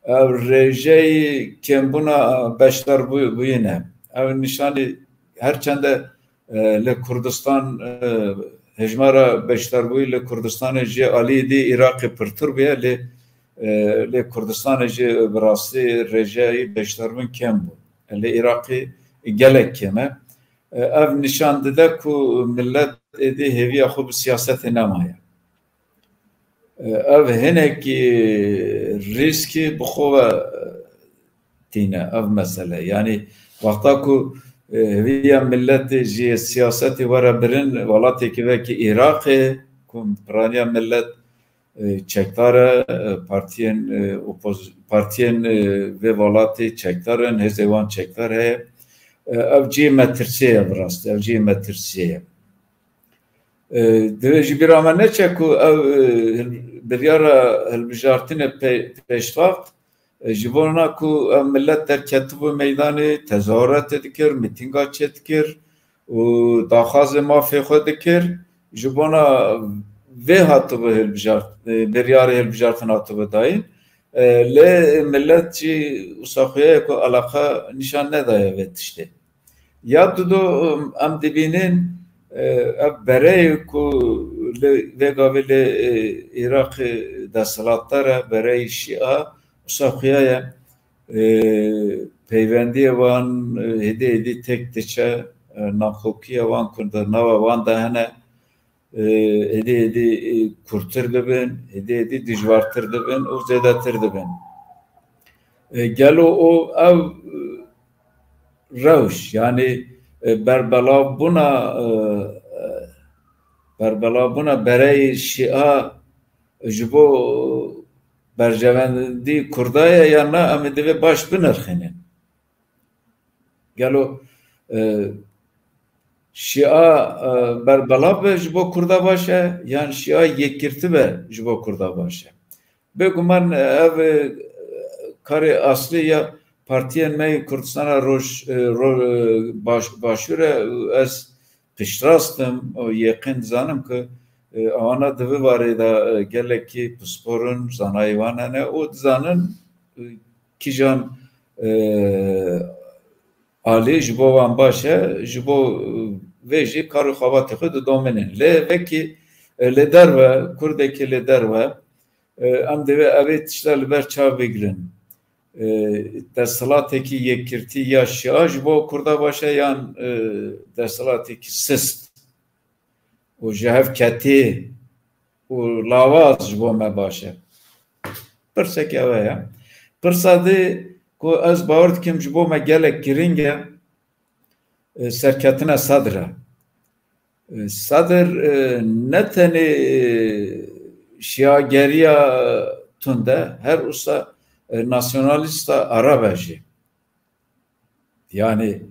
C: ev rêjeyê kêmbûna beşdarbûyî ne. Ev nîşanî herçende li Kurdistan hejmara beşdarbûyî li Kurdistanê jî aliyê dî Iraqê pirtir bûye lê Kurdistanê jî bi rastî rêjeyê beşdarbûn kêm bû. Lê Iraqê gelek kêm e. Ev nîşan dide ku millet êdî hêviya xwe bi siyasetê nemaye. Ev hinekî rîskî bi xwe ve tîne ev mesele. Yani wexta ku hêviya milletê jî siyasetê were birin welatekî vekî Iraqê ku piraniya millet çekdar e partiyên vê welatê çekdar in, hêzê wan çekdar heye. Ev cî me tirsiye bi rastî, ev cî me tirsiye. Divê ji bîra me neçe ku ev biryara hilbijartinê pêşxast ji bo na ku ev millet derketibû meydanê tezahüratê dikir, mîtînga çê dikir û daxwazê mafê xwe dikir ji bo na vê hatibû biryarê hilbijartin hatibû dayîn. Lê millet jî wisa xuya ku alaqa nîşan nedaye vê tiştê. Ya dido em dibînin ev bereyê ku vê gavê lê Iraqê desthilatdar e bereyê Şia wisa xuya ye peywendiyê wan hêdî hêdî tek diçe naxokiya wan ku di nava wan de hene hêdî hêdî kurtir dibin, hêdî hêdî dijwartir dibin û zêdetir dibin. Gelo o ev rewş yani berbelavbûna bereyê Şia ji bo berjewendî Kurdaye ya na em ê divê baş binirxînin. Gelo Şia berbelav be ji bo Kurda baş e yan Şia yekirtî be ji bo Kurda baş e. Bêguman ev karê aslî ya partiyên me Kurdistana Başûr e ez piştrast im û yêqîn dizanim ku awana di vê varê de gelekî pisporin zanayê wan hene û dizanin kîjan alî ji bo wan baş e ji bo vê jî kar û xebatê xwe didomînin. Lê vekî li derve Kurdekî li derve em divê evê tişta li ber çav bigirin. Desthilatekî yekirtî ya Şia ji bo Kurda baş e yan desthilatekî sist û ji hev ketî û lawaz ji bo me baş e. Pirsek ew ye. Pirsa dê ku ez bawer dikim ji bo me gelek giring e serketina Sedr e. Sedr ne tenê şiageriya tund e her wisa nasyonalîsta Arab e jî. Yani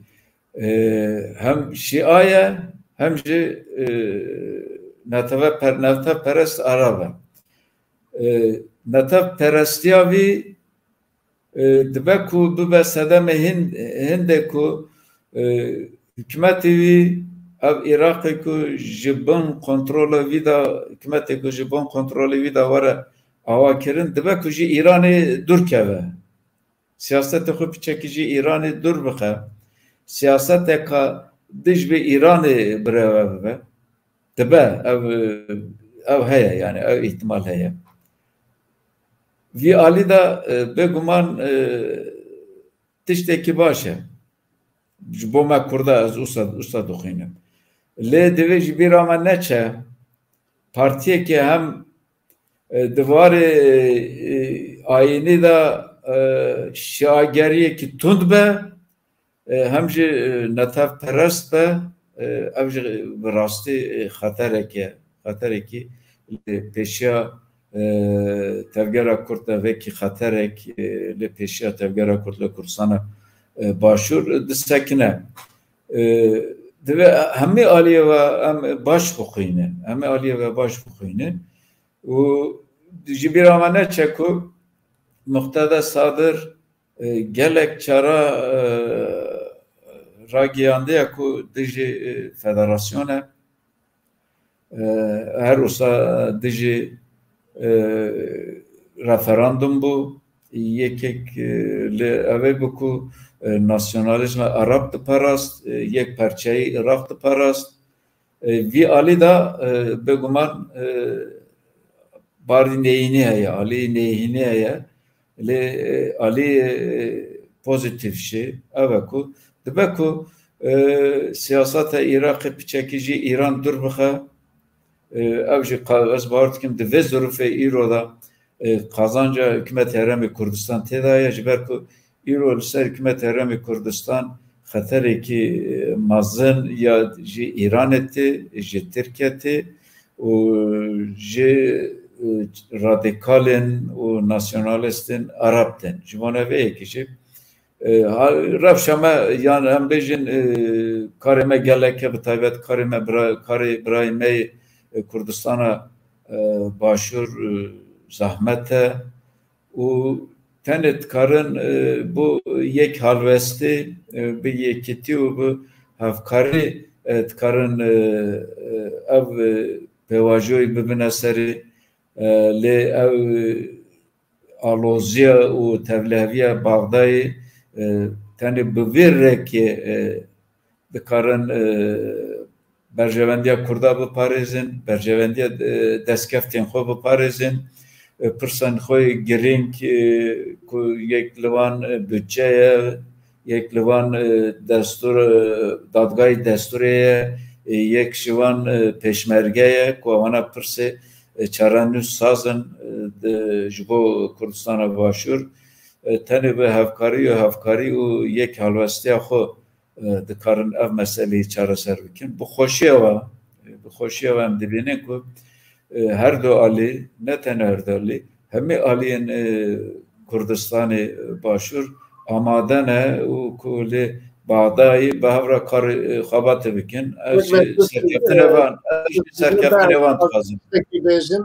C: hem Şia ye hem jî netevperest Arab e. Netevperestiya wî dibe ku bibe sedemê Hindê ku hikûmetê wî ev Iraqê ku ji bin kontrola wî de hikûmetê ku ji bin kontrolê wî de were ava kirin dibe ku jî Îranê dûr keve. Siyasete xwe piçekî İranê dur bike. Siyasete ka dij bi İranê birêve bibe. Dibe ev heye yani ev ihtimal heye. Vî alî da bêguman tiştekî baş e. Ji bo me Kurda ez usta dixwînim. Lê divê ji bîra me neçe partiyekê hem divarê ayînî da şiageriyekî tund be hem jî netevperest be ev jî bi rastî xeterekî pêşiya tevgera Kurd de vekî xeterek li pêşiya tevgera Kurd li Kurdistana başûr disekine. Divê hemê aliyê ve em baş bixwînin. Hemê aliyê ve baş bixwînin. û ji bîra me neçe ku Muqteda Sadir gelek çara ragiyandiye ku dijî federasyone her wisa dijî referandum bû yekek li evê bû ku nasyonalizma Arab diparast yek perçeyî Iraq diparast vî alî da bêguman barî neyînî heye alî neyînî heye lê alî pozitif şî ev e ku dibe ku siyaseta Iraqê piçekî jî İran dur bixe ev jî ez bawer dikim di vê zirûfê îro da kazanca hikûmeta Herêmê Kurdistan têda ye ji ber ku îro li ser hikûmeta Herêmê Kurdistan xeterekî mezin ya ji İranê tê ji Tirkiye tê û ji radikalên û nasyonalistên Arab tên ji bo neveyekî jî rewşa me yan em bêjin karê me gelek bi taybet karê birayê me Kurdistana başûr zahmet e û tenê dikarin bu yek halwestî bi yekîtî û bi hevkarî dikarin ev pêvajoyê bibine serî lê ev aloziya û tevleheviya Baxdayê tenê bi vê rekê dikarin berjevendiya Kurda biparêzin, berjevendiya destkeftên xwe biparêzin, pirsan xwe girîng ku yek li wan bütçe ye, yek li wan dadgahê destûrê ye, yek ji wan pêşmerge ye ku wana pirsê çarenû sazin ji bo Kurdistana başûr tenê bi hevkarî û yek halwestiya xwe dikarin ev meseleyê çareser bikin. Bi xweşiya we em dibînin ku her du alî ne tenê her du alî hemê aliyên Kurdistanê başûr amade ne û ku lê Baxdayê bi hevra karê xebatê bikin ev jî serkeftinê wan dixwazin.
A: Bêjin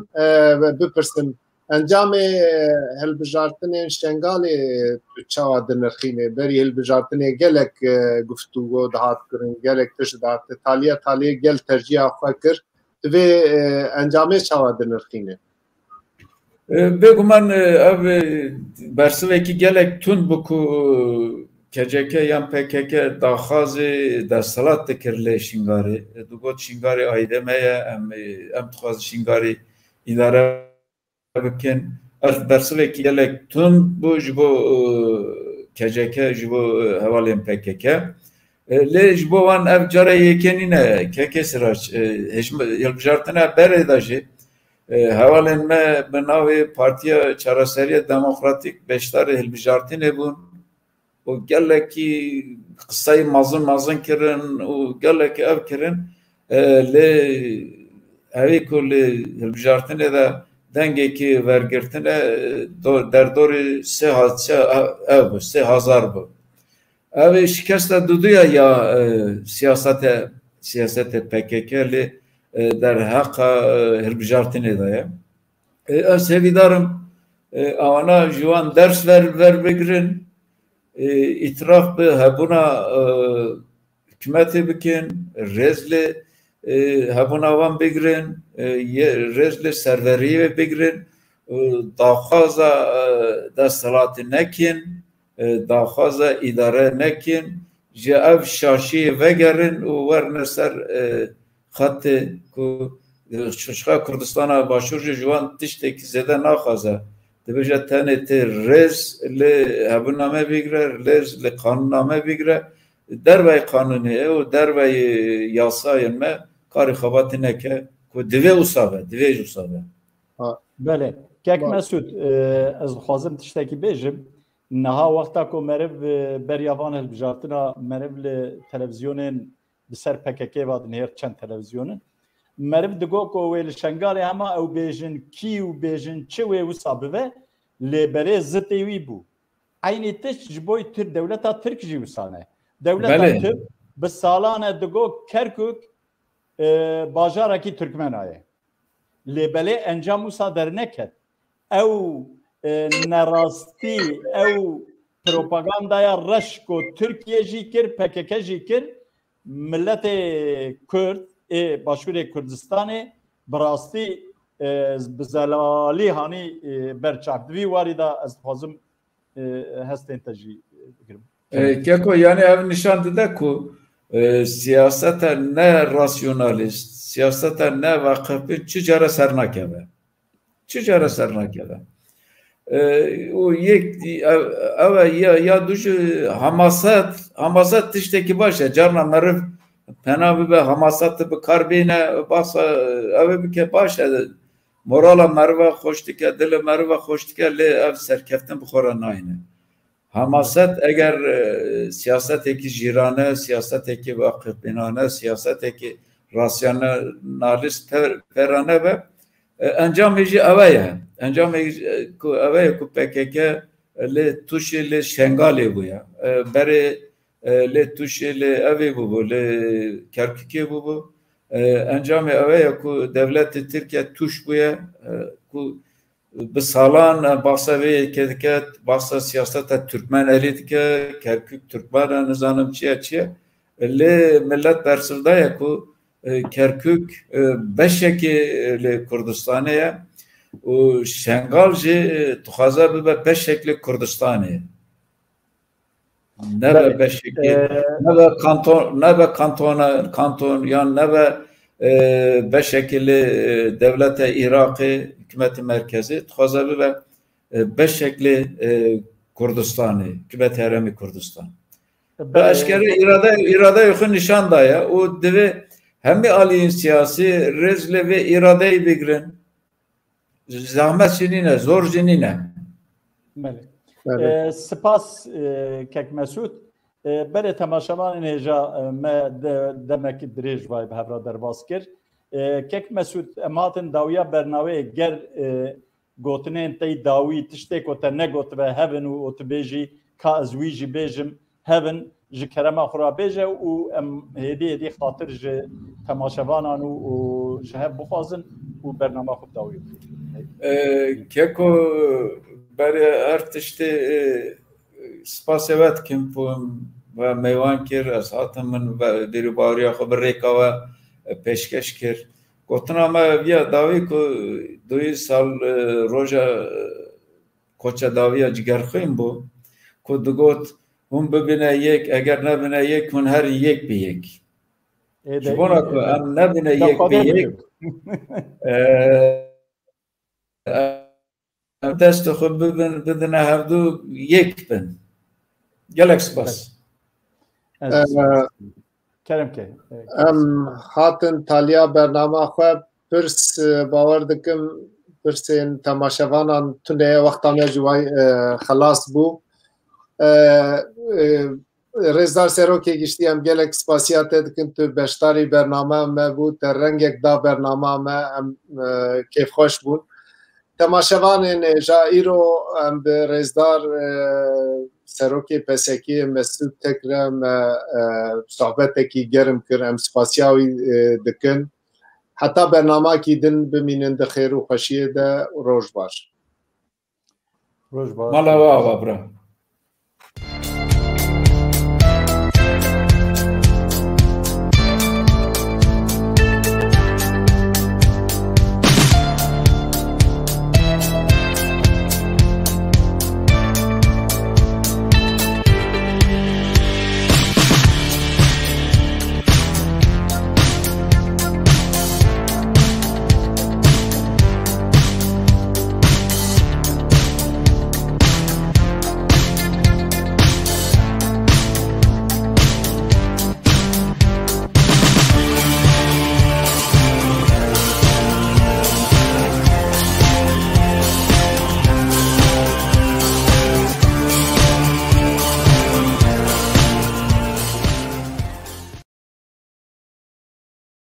A: ve bipirsin encamê hilbijartinên Şengalê çawa dinirxîne berî hilbijartinê gelek guftûgo dihat kirin gelek tişt dihat taliyê gel terciya xwe kir divê encamê çawa dinirxîne.
C: Bêguman ev bersivekî gelek tund bû ku KCK yan PKK daxwazê desthilat dikir lê Şingarê digot Şingarê aydeme ye em dixwazin Şingarê îdare bikin ev bersivekî gelek tund bû ji bo KCK ji bo hevalên PKK lê ji bo wan ev cara yekênî ne KK Sirac hilbijartina berê da jî hevalên me bi navê Partiya Çareseriya Demokratîk beşdarê hilbijartinê bûn û gelekî qisayê mezin kirin û gelekî ev kirin lê evê ku lê hilbijartinê de dengekî wergirtine derdorê 3000 bû. Ev şikeste duduya ya siyasetê PKK lê derheqa hilbijartinê de ye. Ez hevîdarim awana ji wan ders werbigirin îtiraf bi hebûna hikûmetê bikin rêz lê hebûna wan bigirin rêz lê serveriyê bigirin daxwaza desthilatê nekin daxwaza îdare nekin ji ev şaşiyê vegerin û werne ser xetê ku şişqa Kurdistana Başûr jî ji wan tiştekî zêde naxwaze dibêje tenê tê rêz li hevûname bigire rêz li qanûnname bigire derveyê qanûnê û derveyê yasayên me karê xebatê neke ku divê wisa be divê jî wisa be.
B: Belê kek Mesûd ez dixwazim tiştekî bêjim niha wexta ku meriv beriya van hilbijartina meriv li televizyonên bi ser PKK ve dinêr çend televizyonên meriv digo ku wê li Şengalê hema ew bêjin kî û bêjin çi wê wisa bibe lê berê zitê wî bû. Aynê tişt ji bo dewleta Tirk jî wisa ne. Dewleta Tirk bi salan e digo Kerkûk bajarekî Tirkmena ye. Lê belê encam wisa derneket. Ew nerastî ew propagandaya reş ku Tirkiye jî kir PKK jî kir milletê Kurd Başûrê Kurdistanê bi rastî bi zelalî hanî berçavdivî warî da ez dixwazim hestên te jî bigirim.
C: Keko yani ev nişan dide ku siyaseta ne rasyonalist, siyaseta ne vakıfı çi cara ser nakeve. Çi cara ser nakeve. O yek ya düşü hamasat tişteki başa carna merif pena be hamasat be karbine basa ev bike başa morala merve hoştike dile merve hoştike le ev serkeften bixora nayne. Hamaset eğer siyaseteki jirane, siyaseteki vakıfbinane, siyaseteki rasyonalist perane ve encameci eveye. Encameci ku eveye ku PKK le tuşi le Şengalê bu ya. Beri le tuşi le evi bu, le Kerkûkê bu. Encamê eveye ku devleti Türkiye tuş bu ya. Ku bi salan bahsa vê kedike bahsa siyaseta Türkmen elî dike Kerkûk Türkmen nizanim çiye lê millet bersivdaya ku Kerkûk beşekî li Kurdistanê ye û Şengal jî dixwaze bibe beşekî Kurdistanê nebe beşekî nebe kanton yan nebe beşekî devlete Iraqê hükümeti merkezi dixwaze bibe beşekî Kurdistanê hükümeti heremî Kurdistan eşkere irade yoxu nişan daya û divê hemî aliyên siyasî rêz ve iradeyê bigirin zahmet jî nîne zor jî nîne.
B: Spas kek Mesûd berê temaşevanên hêja me demekî dirêj vay bi hevra derbas kir. Kek Mesûd em hatin dawiya bernaveyê ger gotinên te dawî tiştê ku te negotibe hevin û tu bêjî ka ez wî jî bêjim hevin ji kerema xwe ra bêje û em hêdî xatir ji temaşevanan û ji hev bixwazin û bernama xwe dawî bikin.
C: Keko berê her tiştê spasê ve dikim ve mêwan kir ez hatim min dêrîbariya xwe bi rêka we pêşkeş kir. Gotina me viya dawî ku duyî sal roja koça dawiya cigerxwîn bû ku digot hûn bibîne yek eger nebine yek hûn her yek bi yek. Ji bo ku em nebine yek bi yek dest xwe bidine hevdû yek bin. Gelek spas.
B: Keremke.
A: Em hatin taliya bernama xwe pirs bawer dikim pirsên temaşevanan tunê wexta me ji way xelas bû. Rêzdar Serokê giştî em gelek spasiya te dikin tu beşdarî bername me bû te rengek da bernama me em kêfxweş bûn. Temaşevanên hêja îro em bi rêzdar Serokê PSK Mesûd Tekre me sohbetekî germ kir em spasiya wî dikin. Heta bernamakî din bimînin di xêr û xweşiyê de roj baş.
B: Roj baş.
C: Mala wa bra.